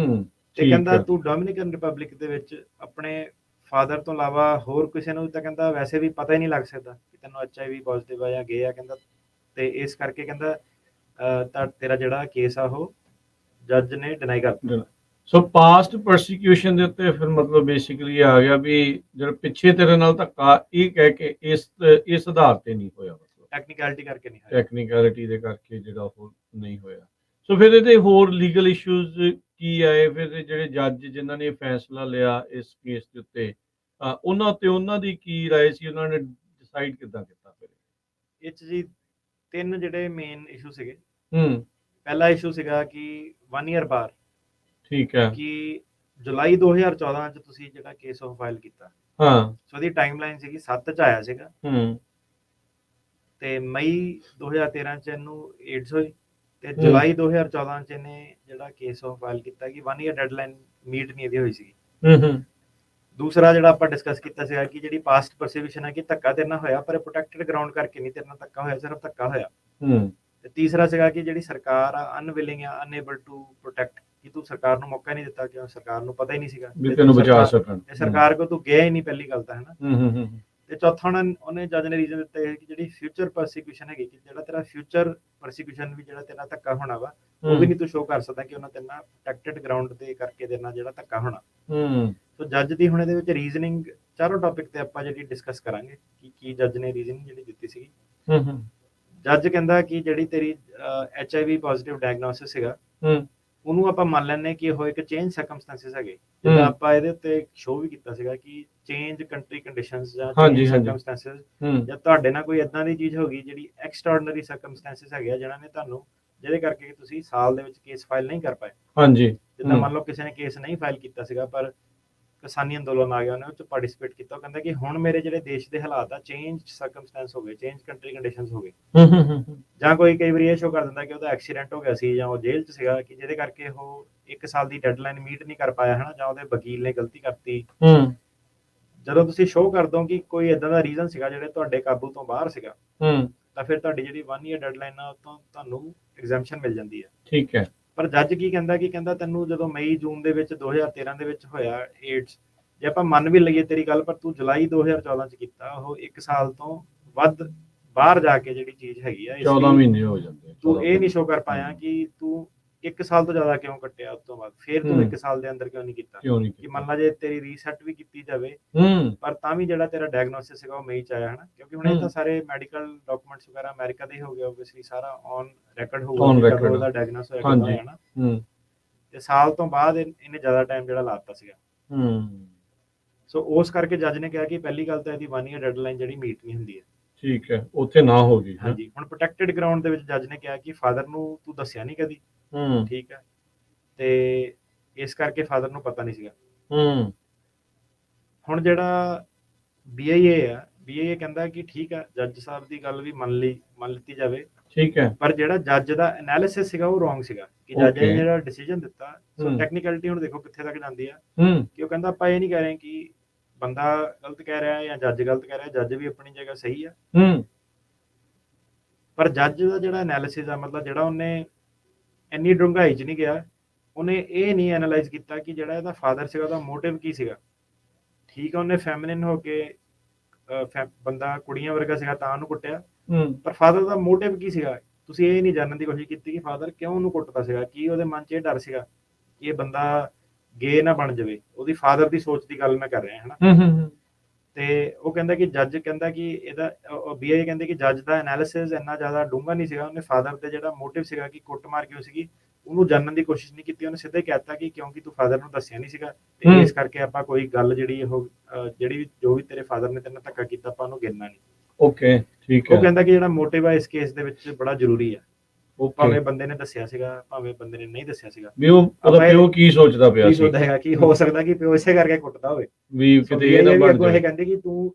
ਤੇ ਕਹਿੰਦਾ ਤੂੰ ਡੋਮਿਨਿਕਨ ਰਿਪਬਲਿਕ ਦੇ ਵਿੱਚ ਆਪਣੇ ਫਾਦਰ ਤੋਂ ਇਲਾਵਾ ਹੋਰ ਕਿਸੇ ਨੂੰ ਤਾਂ ਕਹਿੰਦਾ ਵੈਸੇ ਵੀ ਪਤਾ ਹੀ ਨਹੀਂ ਲੱਗ ਸਕਦਾ ਕਿ ਤੈਨੂੰ HIV ਪੋਜ਼ਿਟਿਵ ਆ ਜਾਂ ਗੇ ਆ। ਕਹਿੰਦਾ ਤੇ ਇਸ ਕਰਕੇ ਕਹਿੰਦਾ ਤਾਂ ਤੇਰਾ ਜਿਹੜਾ ਕੇਸ ਆ ਉਹ ਜੱਜ ਨੇ ਡਿਨਾਈ ਕਰ ਦਿੱਤਾ। ਸੋ ਪਾਸਟ ਪਰਸੀਕਿਊਸ਼ਨ ਦੇ ਉੱਤੇ ਫਿਰ ਮਤਲਬ ਬੇਸਿਕਲੀ ਆ ਗਿਆ ਵੀ ਜਿਹੜਾ ਪਿੱਛੇ ਤੇਰੇ ਨਾਲ ਧੱਕਾ ਇਹ ਕਹਿ ਕੇ ਇਸ ਆਧਾਰ ਤੇ ਨਹੀਂ ਹੋਇਆ, ਮਤਲਬ ਟੈਕਨੀਕੈਲਿਟੀ ਕਰਕੇ ਨਹੀਂ ਹੋਇਆ, ਟੈਕਨੀਕੈਲਿਟੀ ਦੇ ਕਰਕੇ ਜਿਹੜਾ ਉਹ ਨਹੀਂ ਹੋਇਆ। ਸੋ ਫਿਰ ਇਹਦੇ ਹੋਰ ਲੀਗਲ ਇਸ਼ੂਜ਼ ਕੀ ਆਏ ਫਿਰ, ਜਿਹੜੇ ਜੱਜ ਜਿਨ੍ਹਾਂ ਨੇ ਫੈਸਲਾ ਲਿਆ ਇਸ ਕੇਸ ਦੇ ਉੱਤੇ, ਉਹਨਾਂ ਉੱਤੇ ਉਹਨਾਂ ਦੀ ਕੀ ਰਾਏ ਸੀ, ਉਹਨਾਂ ਨੇ ਡਿਸਾਈਡ ਕਿੱਦਾਂ ਕੀਤਾ? ਫਿਰ ਇਹ 'ਚ ਜੀ 3 ਜਿਹੜੇ ਮੇਨ ਇਸ਼ੂ ਸੀਗੇ। ਪਹਿਲਾ ਇਸ਼ੂ ਸੀਗਾ ਕਿ 1 ਈਅਰ ਬਾਰ, ਠੀਕ ਹੈ, ਕਿ ਜੁਲਾਈ 2014 ਚ ਤੁਸੀਂ ਜਿਹੜਾ ਕੇਸ ਉਹ ਫਾਈਲ ਕੀਤਾ। ਸੋ ਉਹਦੀ ਟਾਈਮਲਾਈਨ ਸੀਗੀ 7 ਚ ਆਇਆ ਸੀਗਾ, ਤੇ ਮਈ 2013 ਚ ਇਹਨੂੰ ਏਡਸ ਹੋਈ, ਤੇ ਜੁਲਾਈ 2014 ਚ ਇਹਨੇ ਜਿਹੜਾ ਕੇਸ ਉਹ ਫਾਈਲ ਕੀਤਾ ਕਿ 1 ਈਅਰ ਡੈਡਲਾਈਨ ਮੀਟ ਨਹੀਂ ਇਹਦੀ ਹੋਈ ਸੀਗੀ। ਦੂਸਰਾ ਜਿਹੜਾ ਆਪਾਂ ਡਿਸਕਸ ਕੀਤਾ ਸੀਗਾ ਕਿ ਜਿਹੜੀ ਪਾਸਟ ਪਰਸੀਕਿਊਸ਼ਨ ਹੈ ਕਿ ਧੱਕਾ ਤੇਰੇ ਨਾਲ ਹੋਇਆ, ਪਰ ਪ੍ਰੋਟੈਕਟਡ ਗਰਾਊਂਡ ਕਰਕੇ ਨਹੀਂ ਤੇਰੇ ਨਾਲ ਧੱਕਾ ਹੋਇਆ, ਸਿਰਫ ਧੱਕਾ ਹੋਇਆ। ਤੇ ਤੀਸਰਾ ਸੀਗਾ ਕਿ ਜਿਹੜੀ ਸਰਕਾਰ ਆ ਅਨਵਿਲਿੰਗ ਆ, ਅਨਏਬਲ ਟੂ ਪ੍ਰੋਟੈਕਟ, ਕਿ ਤੂੰ ਸਰਕਾਰ ਨੂੰ ਮੌਕਾ ਨਹੀਂ ਦਿੱਤਾ, ਕਿ ਸਰਕਾਰ ਨੂੰ ਪਤਾ ਹੀ ਨਹੀਂ ਸੀਗਾ ਵੀ ਤੈਨੂੰ ਬਚਾ ਸਕਣ, ਤੇ ਸਰਕਾਰ ਕੋ ਤੂੰ ਗਿਆ ਹੀ ਨਹੀਂ, ਪਹਿਲੀ ਗੱਲ ਤਾਂ ਹੈ ਨਾ। ਤੇ ਚੌਥਾ ਉਹਨੇ ਜੱਜ ਨੇ ਰੀਜ਼ਨ ਦਿੱਤਾ ਹੈ ਕਿ ਜਿਹੜੀ ਫਿਊਚਰ ਪਰਸੀਕਿਊਸ਼ਨ ਹੈਗੀ, ਕਿ ਜਿਹੜਾ ਤੇਰਾ ਫਿਊਚਰ ਪਰਸੀਕਿਊਸ਼ਨ ਵੀ ਜਿਹੜਾ ਤੇਰਾ ਧੱਕਾ ਹੋਣਾ ਵਾ, ਉਹ ਵੀ ਨਹੀਂ ਤੂੰ ਸ਼ੋਅ ਕਰ ਸਕਦਾ ਕਿ ਉਹਨਾਂ ਤੇਰੇ ਨਾਲ ਪ੍ਰੋਟੈਕਟਡ ਗਰਾਊਂਡ ਤੇ ਕਰਕੇ ਤੇਰੇ ਨਾਲ ਜਿਹੜਾ ਧੱਕਾ ਹੋਣਾ। ਸੋ ਜੱਜ ਦੀ ਹੁਣ ਇਹਦੇ ਵਿੱਚ ਰੀਜ਼ਨਿੰਗ ਚਾਰੋਂ ਟੌਪਿਕ ਤੇ ਆਪਾਂ ਜਿਹੜੀ ਡਿਸਕਸ ਕਰਾਂਗੇ ਕਿ ਕੀ ਜੱਜ ਨੇ ਰੀਜ਼ਨਿੰਗ ਜਿਹੜੀ ਦਿੱਤੀ ਸੀਗੀ। ਜੱਜ ਕਹਿੰਦਾ ਕਿ ਜਿਹੜੀ ਤੇਰੀ HIV ਪੋਜ਼ਿਟਿਵ ਡਾਇਗਨੋਸਿਸ ਹੈਗਾ, ਉਹਨੂੰ ਆਪਾਂ ਮੰਨ ਲੈਂਦੇ ਕਿ ਉਹ ਇੱਕ ਚੇਂਜ ਸਰਕਮਸਟੈਂਸਿਸ ਹੈਗੇ, ਜਿੱਦਾਂ ਆਪਾਂ ਇਹਦੇ ਉੱਤੇ ਸ਼ੋਅ ਵੀ ਕੀਤਾ ਸੀਗਾ ਕਿ ਚੇਂਜ ਕੰਟਰੀ ਕੰਡੀਸ਼ਨਸ ਜਾਂ ਚੇਂਜ ਸਰਕਮਸਟੈਂਸਿਸ, ਜਾਂ ਤੁਹਾਡੇ ਨਾਲ ਕੋਈ ਇਦਾਂ ਦੀ ਚੀਜ਼ ਹੋ ਗਈ ਜਿਹੜੀ ਐਕਸਟਰਾਆਰਡੀਨਰੀ ਸਰਕਮਸਟੈਂਸਿਸ ਹੈਗੇ ਜਿਨ੍ਹਾਂ ਨੇ ਤੁਹਾਨੂੰ ਜਿਹਦੇ ਕਰਕੇ ਤੁਸੀਂ ਸਾਲ ਦੇ ਵਿੱਚ ਕੇਸ ਫਾਈਲ ਨਹੀਂ ਕਰ ਪਾਏ। ਹਾਂਜੀ। ਜਿੱਦਾਂ ਮੰਨ ਲਓ ਕਿਸੇ ਨੇ ਕੇਸ ਨਹੀਂ ਫਾਈਲ ਕੀਤਾ ਸੀਗਾ, ਪਰ ਕਿਸਾਨੀ ਅੰਦੋਲਨ ਆ ਗਿਆ, ਉਹਨੇ ਉਹ 'ਚ ਪਾਰਟਿਸਿਪੇਟ ਕੀਤਾ। ਉਹ ਕਹਿੰਦਾ ਕਿ ਹੁਣ ਮੇਰੇ ਜਿਹੜੇ ਦੇਸ਼ ਦੇ ਹਾਲਾਤ ਆ, ਚੇਂਜ ਸਰਕਮਸਟੈਂਸ ਹੋ ਗਏ, ਚੇਂਜ ਕੰਟਰੀ ਕੰਡੀਸ਼ਨਸ ਹੋ ਗਏ। ਜਾਂ ਕੋਈ ਕਈ ਵਾਰੀ ਇਹ ਸ਼ੋ ਕਰ ਦਿੰਦਾ ਕਿ ਉਹਦਾ ਐਕਸੀਡੈਂਟ ਹੋ ਗਿਆ ਸੀ ਜਾਂ ਉਹ ਜੇਲ੍ਹ 'ਚ ਸੀਗਾ, ਕਿ ਜਿਹਦੇ ਕਰਕੇ ਉਹ 1 ਸਾਲ ਦੀ ਡੈਡਲਾਈਨ ਮੀਟ ਨਹੀਂ ਕਰ ਪਾਇਆ, ਹਨਾ, ਜਾਂ ਉਹਦੇ ਵਕੀਲ ਨੇ ਗਲਤੀ ਕਰਤੀ। ਜਦੋਂ ਤੁਸੀਂ ਸ਼ੋਅ ਕਰ ਦੋ ਕਿ ਕੋਈ ਏਦਾਂ ਦਾ ਰੀਜ਼ਨ ਸੀਗਾ ਜਿਹੜੇ ਤੁਹਾਡੇ ਕਾਬੂ ਤੋਂ ਬਾਹਰ ਸੀਗਾ, ਤਾਂ ਫਿਰ ਤੁਹਾਡੀ ਜਿਹੜੀ 1 ਈਅਰ ਡੈਡਲਾਈਨ ਆ, ਉਹ ਤੋਂ ਤੁਹਾਨੂੰ ਐਗਜ਼ੈਂਪਸ਼ਨ ਮਿਲ ਜਾਂਦੀ ਹੈ। ਠੀਕ ਹੈ। ਪਰ ਜੱਜ ਕੀ ਕਹਿੰਦਾ, ਕਿ ਕਹਿੰਦਾ ਤੈਨੂੰ ਜਦੋਂ ਮਈ ਜੂਨ ਦੇ ਵਿੱਚ 2013 ਦੇ ਵਿੱਚ ਹੋਇਆ ਏਡਸ, ਜੇ ਆਪਾਂ ਮੰਨ ਵੀ ਲਈਏ ਤੇਰੀ ਗੱਲ, ਪਰ ਤੂੰ ਜੁਲਾਈ 2014 ਚ ਕੀਤਾ, ਉਹ 1 ਸਾਲ ਤੋਂ ਵੱਧ ਬਾਹਰ ਜਾ ਕੇ ਜਿਹੜੀ ਚੀਜ਼ ਹੈਗੀ ਆ, 14 ਮਹੀਨੇ ਹੋ ਜਾਂਦੇ। ਤੂੰ ਇਹ ਨਹੀਂ ਸ਼ੋ ਕਰ ਪਾਇਆ ਕਿ ਤੂੰ 1 ਸਾਲ ਤੋਂ ਜ਼ਿਆਦਾ ਕਿਉਂ ਕੱਟਿਆ, ਉਸ ਤੋਂ ਬਾਅਦ ਫਿਰ ਤੂੰ 1 ਸਾਲ ਦੇ ਅੰਦਰ ਕਿਉਂ ਨਹੀਂ ਕੀਤਾ। ਕਿ ਮੰਨ ਲਾ ਜੇ ਤੇਰੀ ਰੀਸੈਟ ਵੀ ਕੀਤੀ ਜਾਵੇ, ਪਰ ਤਾਂ ਵੀ ਜਿਹੜਾ ਤੇਰਾ ਡਾਇਗਨੋਸਿਸ ਸੀਗਾ ਉਹ ਮਈ ਚ ਆਇਆ, ਹਨਾ, ਕਿਉਂਕਿ ਹੁਣ ਇਹ ਤਾਂ ਸਾਰੇ ਮੈਡੀਕਲ ਡਾਕੂਮੈਂਟਸ ਵਗੈਰਾ ਅਮਰੀਕਾ ਦੇ ਹੋ ਗਏ, ਆਬਵੀਅਸਲੀ ਸਾਰਾ ਔਨ ਰੈਕੋਰਡ ਹੋਊਗਾ ਕਦੋਂ ਉਹਦਾ ਡਾਇਗਨੋਸ ਹੋਇਆ, ਕਦੋਂ ਹੋਇਆ, ਹਨਾ। ਤੇ ਸਾਲ ਤੋਂ ਬਾਅਦ ਇਹਨੇ ਜ਼ਿਆਦਾ ਟਾਈਮ ਜਿਹੜਾ ਲਾਤਾ ਸੀਗਾ। ਸੋ ਉਸ ਕਰਕੇ ਜੱਜ ਨੇ ਕਿਹਾ ਕਿ ਪਹਿਲੀ ਗੱਲ ਤਾਂ ਇਹਦੀ 1 ਈਅਰ ਡੈਡਲਾਈਨ ਜਿਹੜੀ ਮੀਟ ਨਹੀਂ ਹੁੰਦੀ ਹੈ। ਠੀਕ ਹੈ, ਉੱਥੇ ਨਾ ਹੋ ਗਈ। ਹਾਂਜੀ। ਹੁਣ ਪ੍ਰੋਟੈਕਟਿਡ ਗਰਾਊਂਡ ਦੇ ਵਿੱਚ ਜੱਜ ਨੇ ਕਿਹਾ ਕਿ ਫਾਦਰ ਨੂੰ ਤੂੰ ਦੱਸਿਆ ਨਹੀਂ ਕਦੀ, ਠੀਕ ਹੈ, ਤੇ ਇਸ ਕਰਕੇ ਫਾਦਰ ਨੂੰ ਪਤਾ ਨਹੀਂ ਸੀਗਾ। ਹੁਣ ਜਿਹੜਾ BIA ਆ, BIA ਕਹਿੰਦਾ ਕਿ ਠੀਕ ਹੈ, ਜੱਜ ਸਾਹਿਬ ਦੀ ਗੱਲ ਵੀ ਮੰਨ ਲਿੱਤੀ ਜਾਵੇ, ਠੀਕ ਹੈ, ਪਰ ਜਿਹੜਾ ਜੱਜ ਦਾ ਐਨਾਲਿਸਿਸ ਸੀਗਾ ਉਹ ਰੋਂਗ ਸੀਗਾ, ਕਿ ਜੱਜ ਨੇ ਜਿਹੜਾ ਡਿਸੀਜਨ ਦਿੱਤਾ। ਸੋ ਟੈਕਨੀਕਲਿਟੀ ਹੁਣ ਦੇਖੋ ਕਿੱਥੇ ਤੱਕ ਜਾਂਦੀ ਆ, ਕਿ ਉਹ ਕਹਿੰਦਾ ਆਪਾਂ ਇਹ ਨਹੀਂ ਕਹਿ ਰਹੇ ਕਿ ਬੰਦਾ ਗਲਤ ਕਹਿ ਰਿਹਾ ਜਾਂ ਜੱਜ ਗਲਤ ਕਹਿ ਰਿਹਾ, ਜੱਜ ਵੀ ਆਪਣੀ ਜਗ੍ਹਾ ਸਹੀ ਆ, ਪਰ ਜੱਜ ਦਾ ਜਿਹੜਾ ਐਨਾਲਿਸਿਸ ਆ, ਮਤਲਬ ਜਿਹੜਾ ਉਹਨੇ ਇੰਨੀ ਡੂੰਘਾਈ 'ਚ ਨਹੀਂ ਗਿਆ, ਉਹਨੇ ਇਹ ਨਹੀਂ ਐਨਾਲਾਈਜ਼ ਕੀਤਾ ਕਿ ਜਿਹੜਾ ਇਹਦਾ ਫਾਦਰ ਸੀਗਾ ਉਹਦਾ ਮੋਟਿਵ ਕੀ ਸੀਗਾ। ਠੀਕ ਆ, ਉਹਨੇ ਫੈਮਿਨਿਨ ਹੋ ਕੇ ਬੰਦਾ ਕੁੜੀਆਂ ਵਰਗਾ ਸੀਗਾ ਤਾਂ ਉਹਨੂੰ ਕੁੱਟਿਆ, ਪਰ ਫਾਦਰ ਦਾ ਮੋਟਿਵ ਕੀ ਸੀਗਾ, ਤੁਸੀਂ ਇਹ ਨਹੀਂ ਜਾਣਨ ਦੀ ਕੋਸ਼ਿਸ਼ ਕੀਤੀ ਕਿ ਫਾਦਰ ਕਿਉਂ ਉਹਨੂੰ ਕੁੱਟਦਾ ਸੀਗਾ, ਕੀ ਉਹਦੇ ਮਨ 'ਚ ਇਹ ਡਰ ਸੀਗਾ ਕਿ ਇਹ ਬੰਦਾ ਗੇ ਨਾ ਬਣ ਜਾਵੇ। ਉਹਦੀ ਫਾਦਰ ਦੀ ਸੋਚ ਦੀ ਗੱਲ ਮੈਂ ਕਰ ਰਿਹਾ, ਹਨਾ। ਤੇ ਉਹ ਕਹਿੰਦਾ ਕਿ ਜੱਜ ਕਹਿੰਦਾ ਕਿ ਇਹਦਾ BIA ਕਹਿੰਦੇ ਕਿ ਜੱਜ ਦਾ ਐਨਾਲਿਸਿਸ ਇੰਨਾ ਜ਼ਿਆਦਾ ਡੂੰਘਾ ਨਹੀਂ ਸੀਗਾ, ਉਹਨੇ ਫਾਦਰ ਦੇ ਜਿਹੜਾ ਮੋਟਿਵ ਸੀਗਾ ਕਿ ਕੁੱਟਮਾਰ ਕਿਉਂ ਸੀਗੀ, ਉਹਨੂੰ ਜਾਣਨ ਦੀ ਕੋਸ਼ਿਸ਼ ਨਹੀਂ ਕੀਤੀ। ਉਹਨੇ ਸਿੱਧਾ ਹੀ ਕਹਿਤਾ ਕਿ ਕਿਉਂਕਿ ਤੂੰ ਫਾਦਰ ਨੂੰ ਦੱਸਿਆ ਨਹੀਂ ਸੀਗਾ, ਤੇ ਇਸ ਕਰਕੇ ਆਪਾਂ ਕੋਈ ਗੱਲ ਜਿਹੜੀ ਉਹ ਜਿਹੜੀ ਜੋ ਵੀ ਤੇਰੇ ਫਾਦਰ ਨੇ ਤੇਰੇ ਨਾਲ ਧੱਕਾ ਕੀਤਾ, ਆਪਾਂ ਉਹਨੂੰ ਗਿਣਨਾ ਨਹੀਂ। ਓਕੇ, ਠੀਕ ਹੈ। ਉਹ ਕਹਿੰਦਾ ਕਿ ਜਿਹੜਾ ਮੋਟਿਵ ਆ ਇਸ ਕੇਸ ਦੇ ਵਿੱਚ ਬੜਾ ਜ਼ਰੂਰੀ ਆ, ਭਾਵੇਂ ਬੰਦੇ ਨੇ ਦੱਸਿਆ ਸੀਗਾ, ਭਾਵੇਂ ਬੰਦੇ ਨੇ ਨਹੀਂ ਦੱਸਿਆ ਸੀਗਾ, ਵੀ ਉਹਦਾ ਪਿਓ ਕੀ ਸੋਚਦਾ ਪਿਆ ਸੀ, ਕੀ ਸੋਚਦਾ ਹੈਗਾ, ਕਿ ਹੋ ਸਕਦਾ ਕਿ ਪਿਓ ਇਸੇ ਕਰਕੇ ਕੁੱਟਦਾ ਹੋਵੇ, ਵੀ ਕਿਤੇ ਇਹ ਨਾ ਬਣ ਜਾਏ। ਇਹ ਕਹਿੰਦੇ ਕਿ ਤੂੰ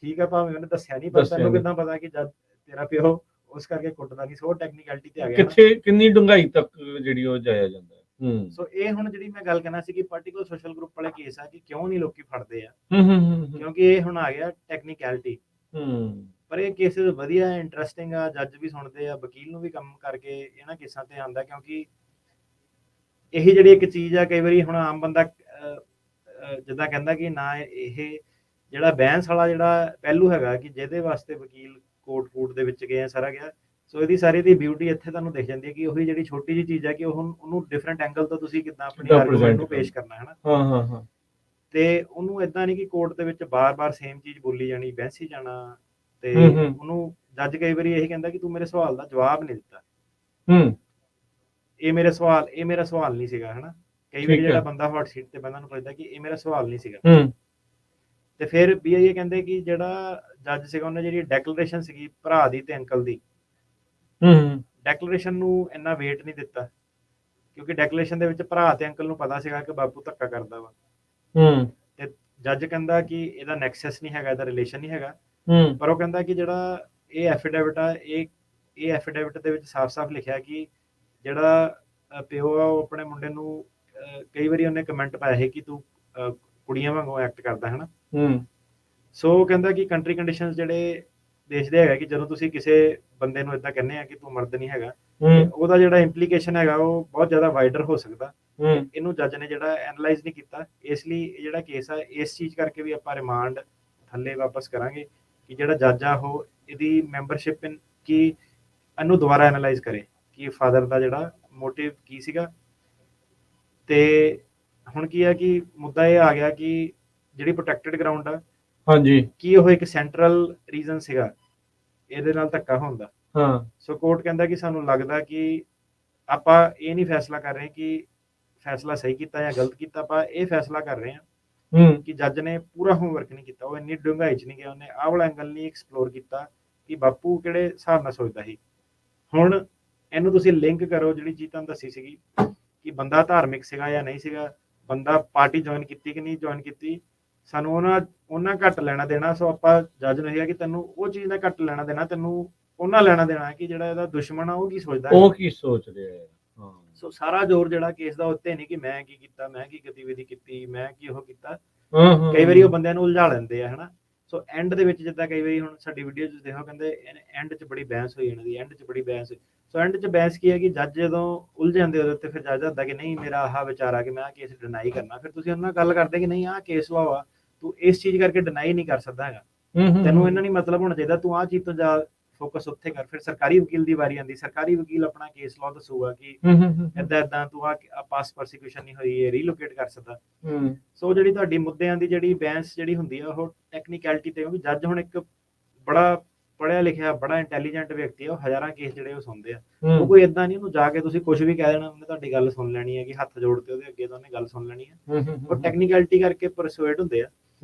ਠੀਕ ਆ, ਭਾਵੇਂ ਉਹਨੇ ਦੱਸਿਆ ਨਹੀਂ, ਪਰ ਤੈਨੂੰ ਕਿੱਦਾਂ ਪਤਾ ਕਿ ਜਦ ਤੇਰਾ ਪਿਓ ਉਸ ਕਰਕੇ ਕੁੱਟਦਾ ਨਹੀਂ। ਸੋ ਟੈਕਨੀਕਲਿਟੀ ਤੇ ਆ ਗਿਆ, ਕਿੱਥੇ ਕਿੰਨੀ ਡੂੰਘਾਈ ਤੱਕ ਜਿਹੜੀ ਉਹ ਜਾਇਆ ਜਾਂਦਾ। ਸੋ ਇਹ ਹੁਣ ਜਿਹੜੀ ਮੈਂ ਗੱਲ ਕਰਨਾ ਸੀ ਕਿ ਪਾਰਟਿਕੂਲਰ ਸੋਸ਼ਲ ਗਰੁੱਪ ਵਾਲੇ ਕੇਸ ਆ ਕਿ ਕਿਉਂ ਨਹੀਂ ਲੋਕੀ ਫੜਦੇ ਆ, ਕਿਉਂਕਿ ਇਹ ਹੁਣ ਆ ਗਿਆ ਟੈਕਨੀਕੈਲਿਟੀ। ਪਰ ਇਹ ਕੇਸਿਸ ਵਧੀਆ, ਇੰਟਰਸਟਿੰਗ ਆ, ਜੱਜ ਵੀ ਸੁਣਦੇ ਆ, ਵਕੀਲ ਨੂੰ ਵੀ ਕੰਮ ਕਰਕੇ ਇਹਨਾਂ ਕੇਸਾਂ ਤੇ ਆਉਂਦਾ, ਕਿਉਂਕਿ ਇਹੀ ਜਿਹੜੀ ਇੱਕ ਚੀਜ਼ ਆ, ਕਈ ਵਾਰੀ ਹੁਣ ਆਮ ਬੰਦਾ ਜਿੱਦਾਂ ਕਹਿੰਦਾ ਕਿ ਨਾ, ਇਹ ਜਿਹੜਾ ਬਹਿਸ ਵਾਲਾ ਜਿਹੜਾ ਪਹਿਲੂ ਹੈਗਾ ਕਿ ਜਿਹਦੇ ਵਾਸਤੇ ਵਕੀਲ ਕੋਰਟ ਦੇ ਵਿੱਚ ਗਏ ਆ, ਸਾਰਾ ਗਿਆ। ਸੋ ਇਹਦੀ ਸਾਰੀ ਦੀ ਬਿਊਟੀ ਇੱਥੇ ਤੁਹਾਨੂੰ ਦਿਖ ਜਾਂਦੀ ਹੈ ਕਿ ਉਹੀ ਜਿਹੜੀ ਛੋਟੀ ਜਿਹੀ ਚੀਜ਼ ਹੈ ਕਿ ਉਹਨੂੰ ਡਿਫਰੈਂਟ ਐਂਗਲ ਤੋਂ ਤੁਸੀਂ ਕਿੱਦਾਂ ਆਪਣੀ ਆਰਗੂਮੈਂਟ ਨੂੰ ਪੇਸ਼ ਕਰਨਾ ਹੈ ਨਾ। ਤੇ ਉਹਨੂੰ ਏਦਾਂ ਨਹੀਂ ਕਿ ਕੋਰਟ ਦੇ ਵਿੱਚ ਬਾਰ-ਬਾਰ ਸੇਮ ਚੀਜ਼ ਬੋਲੀ ਜਾਣੀ, ਬਹਿਸੀ ਜਾਣਾ। ਤੇ ਉਹਨੂੰ ਜੱਜ ਕਈ ਵਾਰੀ ਇਹੀ ਕਹਿੰਦਾ ਕਿ ਤੂੰ ਮੇਰੇ ਸਵਾਲ ਦਾ ਜਵਾਬ ਨਹੀਂ ਦਿੱਤਾ, ਇਹ ਮੇਰਾ ਸਵਾਲ ਨਹੀਂ ਸੀਗਾ, ਹਨਾ। ਕਈ ਵਾਰੀ ਜਿਹੜਾ ਬੰਦਾ ਹੌਟ ਸੀਟ ਤੇ ਬੰਦਾ ਨੂੰ ਪੁੱਛਦਾ ਕਿ ਇਹ ਮੇਰਾ ਸਵਾਲ ਨਹੀਂ ਸੀਗਾ, ਤੇ ਫਿਰ BIA ਕਹਿੰਦੇ ਕਿ ਜਿਹੜਾ ਜੱਜ ਸੀਗਾ ਉਹਨੇ ਜਿਹੜੀ ਡੈਕਲੇਰੇਸ਼ਨ ਸੀਗੀ ਭਰਾ ਦੀ ਤੇ ਅੰਕਲ ਦੀ, ਡੈਕਲੇਰੇਸ਼ਨ ਨੂੰ ਇੰਨਾ ਵੇਟ ਨਹੀਂ ਦਿੱਤਾ, ਕਿਉਂਕਿ ਡੈਕਲੇਰੇਸ਼ਨ ਦੇ ਵਿੱਚ ਭਰਾ ਤੇ ਅੰਕਲ ਨੂੰ ਪਤਾ ਸੀਗਾ ਕਿ ਬਾਪੂ ਧੱਕਾ ਕਰਦਾ ਵਾ, ਤੇ ਜੱਜ ਕਹਿੰਦਾ ਕਿ ਇਹਦਾ ਨੈਕਸਸ ਨਹੀਂ ਹੈਗਾ, ਇਹਦਾ ਰਿਲੇਸ਼ਨ ਨਹੀਂ ਹੈਗਾ। ਪਰ ਉਹ ਕਹਿੰਦਾ ਕਿ ਜਿਹੜਾ ਇਹ ਐਫੀਡੇਵਿਟ ਆ, ਇਹ ਐਫੀਡੇਵਿਟ ਦੇ ਵਿੱਚ ਸਾਫ਼-ਸਾਫ਼ ਲਿਖਿਆ ਕਿ ਜਿਹੜਾ ਪਿਓ ਆ ਉਹ ਆਪਣੇ ਮੁੰਡੇ ਨੂੰ ਕਈ ਵਾਰੀ ਉਹਨੇ ਕਮੈਂਟ ਪਾਇਆ ਹੈ ਕਿ ਤੂੰ ਕੁੜੀਆਂ ਵਾਂਗੂ ਐਕਟ ਕਰਦਾ, ਹਨਾ। ਸੋ ਉਹ ਕਹਿੰਦਾ ਕਿ ਕੰਟਰੀ ਕੰਡੀਸ਼ਨਸ ਜਿਹੜੇ ਦੇਸ਼ ਦੇ ਹੈਗਾ ਕਿ ਜਦੋਂ ਤੁਸੀਂ ਕਿਸੇ ਬੰਦੇ ਨੂੰ ਏਦਾਂ ਕਹਿੰਦੇ ਆ ਕਿ ਤੂੰ ਮਰਦ ਨਹੀਂ ਹੈਗਾ, ਉਹਦਾ ਜਿਹੜਾ ਇੰਪਲੀਕੇਸ਼ਨ ਹੈਗਾ ਉਹ ਬਹੁਤ ਜ਼ਿਆਦਾ ਵਾਈਡਰ ਹੋ ਸਕਦਾ। ਇਹਨੂੰ ਜੱਜ ਨੇ ਜਿਹੜਾ ਐਨਾਲਾਈਜ਼ ਨਹੀਂ ਕੀਤਾ, ਇਸ ਲਈ ਜਿਹੜਾ ਕੇਸ ਆ ਇਸ ਚੀਜ਼ ਕਰਕੇ ਵੀ ਆਪਾਂ ਰਿਮਾਂਡ ਥੱਲੇ ਵਾਪਸ ਕਰਾਂਗੇ ਕਿ ਜਿਹੜਾ ਜੱਜ ਆ ਉਹ ਇਹਦੀ ਮੈਂਬਰਸ਼ਿਪ ਕਿ ਇਹਨੂੰ ਦੁਬਾਰਾ ਐਨਾਲਾਈਜ਼ ਕਰੇ ਕਿ ਫਾਦਰ ਦਾ ਜਿਹੜਾ ਮੋਟਿਵ ਕੀ ਸੀਗਾ। ਤੇ ਹੁਣ ਕੀ ਆ ਕਿ ਮੁੱਦਾ ਇਹ ਆ ਗਿਆ ਕਿ ਜਿਹੜੀ ਪ੍ਰੋਟੈਕਟਿਡ ਗਰਾਊਂਡ ਆ, ਹਾਂਜੀ, ਕੀ ਉਹ ਇੱਕ ਸੈਂਟਰਲ ਰੀਜ਼ਨ ਸੀਗਾ ਇਹਦੇ ਨਾਲ ਧੱਕਾ ਹੋਣ ਦਾ। ਸੋ ਕੋਰਟ ਕਹਿੰਦਾ ਕਿ ਸਾਨੂੰ ਲੱਗਦਾ ਕਿ ਆਪਾਂ ਇਹ ਨਹੀਂ ਫੈਸਲਾ ਕਰ ਰਹੇ ਕਿ ਫੈਸਲਾ ਸਹੀ ਕੀਤਾ ਜਾਂ ਗਲਤ ਕੀਤਾ, ਆਪਾਂ ਇਹ ਫੈਸਲਾ ਕਰ ਰਹੇ ਹਾਂ ਕਿ ਜੱਜ ਨੇ ਪੂਰਾ ਹੋਮਵਰਕ ਨਹੀਂ ਕੀਤਾ, ਉਹ ਇੰਨੀ ਡੂੰਘਾਈ 'ਚ ਨਹੀਂ ਗਿਆ, ਉਹਨੇ ਆਹ ਵਾਲਾ ਐਂਗਲ ਨਹੀਂ ਐਕਸਪਲੋਰ ਕੀਤਾ ਕਿ ਬਾਪੂ ਕਿਹੜੇ ਹਿਸਾਬ ਨਾਲ ਸੋਚਦਾ ਸੀ। ਹੁਣ ਇਹਨੂੰ ਤੁਸੀਂ ਲਿੰਕ ਕਰੋ ਜਿਹੜੀ ਚੀਜ਼ ਤੁਹਾਨੂੰ ਦੱਸੀ ਸੀਗੀ ਕਿ ਬੰਦਾ ਧਾਰਮਿਕ ਸੀਗਾ ਜਾਂ ਨਹੀਂ ਸੀਗਾ, ਬੰਦਾ ਪਾਰਟੀ ਜੁਆਇਨ ਕੀਤੀ ਕਿ ਨਹੀਂ ਜੁਆਇਨ ਕੀਤੀ, ਸਾਨੂੰ ਉਹਨਾਂ ਘੱਟ ਲੈਣਾ ਦੇਣਾ। ਸੋ ਆਪਾਂ ਜੱਜ ਨੂੰ ਇਹ ਕਿ ਤੈਨੂੰ ਉਹ ਚੀਜ਼ ਦਾ ਘੱਟ ਲੈਣਾ ਦੇਣਾ, ਤੈਨੂੰ ਉਹਨਾਂ ਲੈਣਾ ਦੇਣਾ ਕਿ ਜਿਹੜਾ ਇਹਦਾ ਦੁਸ਼ਮਣ ਆ ਉਹ ਕੀ ਸੋਚਦਾ ਉਹ ਕੀ ਸੋਚ ਰਿਹਾ ਹੈ। ਹਾਂ, ਸੋ ਸਾਰਾ ਜ਼ੋਰ ਜਿਹੜਾ ਕੇਸ ਦਾ ਉੱਤੇ ਨਹੀਂ ਕਿ ਮੈਂ ਕੀ ਕੀਤਾ, ਮੈਂ ਕੀ ਗਤੀਵਿਧੀ ਕੀਤੀ, ਮੈਂ ਕੀ ਉਹ ਕੀਤਾ। ਕਈ ਵਾਰੀ ਉਹ ਬੰਦਿਆਂ ਨੂੰ ਉਲਝਾ ਲੈਂਦੇ ਆ ਹਨਾ। ਸੋ ਐਂਡ ਦੇ ਵਿੱਚ ਜਿੱਦਾਂ ਕਈ ਵਾਰੀ ਹੁਣ ਸਾਡੀ ਵੀਡੀਓ 'ਚ ਦੇਖੋ ਕਹਿੰਦੇ ਐਂਡ 'ਚ ਬੜੀ ਬਹਿਸ ਹੋਈ ਇਹਨਾਂ ਦੀ, ਐਂਡ 'ਚ ਬੜੀ ਬਹਿਸ ਹੋਈ। ਸੋ ਐਂਡ 'ਚ ਬਹਿਸ ਕੀ ਹੈ ਕਿ ਜੱਜ ਜਦੋਂ ਉਲਝ ਜਾਂਦੇ ਉਹਦੇ ਉੱਤੇ, ਫਿਰ ਜੱਜ ਦੱਸਦਾ ਕਿ ਨਹੀਂ ਮੇਰਾ ਆਹ ਵਿਚਾਰ ਆ ਕਿ ਮੈਂ ਆਹ ਕੇਸ ਡਿਨਾਈ ਕਰਨਾ। ਫਿਰ ਤੁਸੀਂ ਉਹਨਾਂ ਨਾਲ ਗੱਲ ਕਰਦੇ ਕਿ ਨਹੀਂ ਆਹ ਕੇਸ ਵਾ ਤੂੰ ਇਸ ਚੀਜ਼ ਕਰਕੇ ਡਿਨਾਈ ਨਹੀਂ ਕਰ ਸਕਦਾ ਹੈਗਾ, ਤੈਨੂੰ ਇਹਨਾਂ ਨਹੀਂ ਮਤਲਬ ਹੋਣਾ ਚਾਹੀਦਾ, ਤੂੰ ਆਹ ਚੀਜ਼ ਤੋਂ ਜਾ ਫੋਕਸ ਉੱਥੇ ਕਰ। ਫਿਰ ਸਰਕਾਰੀ ਵਕੀਲ ਦੀ ਵਾਰੀ ਆਉਂਦੀ, ਸਰਕਾਰੀ ਵਕੀਲ ਆਪਣਾ ਕੇਸ ਲਾਅ ਦੱਸੂਗਾ ਕਿ ਏਦਾਂ ਤੂੰ ਆ ਪਾਸ ਪ੍ਰੋਸੀਕਿਊਸ਼ਨ ਨਹੀਂ ਹੋਈ, ਇਹ ਰੀਲੋਕੇਟ ਕਰ ਸਕਦਾ। ਸੋ ਜਿਹੜੀ ਤੁਹਾਡੀ ਮੁੱਦਿਆਂ ਦੀ ਜਿਹੜੀ ਬੈਂਸ ਜਿਹੜੀ ਹੁੰਦੀ ਆ ਉਹ ਟੈਕਨੀਕੈਲਿਟੀ ਤੇ, ਕਿਉਂਕਿ ਜੱਜ ਹੁਣ ਇੱਕ ਬੜਾ ਪੜ੍ਹਿਆ ਲਿਖਿਆ ਬੜਾ ਇੰਟੈਲੀਜੈਂਟ ਵਿਅਕਤੀ ਆ, ਉਹ ਹਜ਼ਾਰਾਂ ਕੇਸ ਜਿਹੜੇ ਉਹ ਸੁਣਦੇ ਆ। ਉਹ ਕੋਈ ਏਦਾਂ ਨਹੀਂ ਉਹਨੂੰ ਜਾ ਕੇ ਤੁਸੀਂ ਕੁਝ ਵੀ ਕਹਿ ਦੇਣਾ ਉਹਨੇ ਤੁਹਾਡੀ ਗੱਲ ਸੁਣ ਲੈਣੀ ਹੈ ਕਿ ਹੱਥ ਜੋੜ ਕੇ ਉਹਦੇ ਅੱਗੇ ਤਾਂ ਉਹਨੇ ਗੱਲ ਸੁਣ ਲੈਣੀ ਹੈ। ਉਹ ਟੈਕਨੀਕੈਲਿਟੀ ਕਰਕੇ ਪਰਸੂਏਡ ਹੁੰਦੇ ਆ,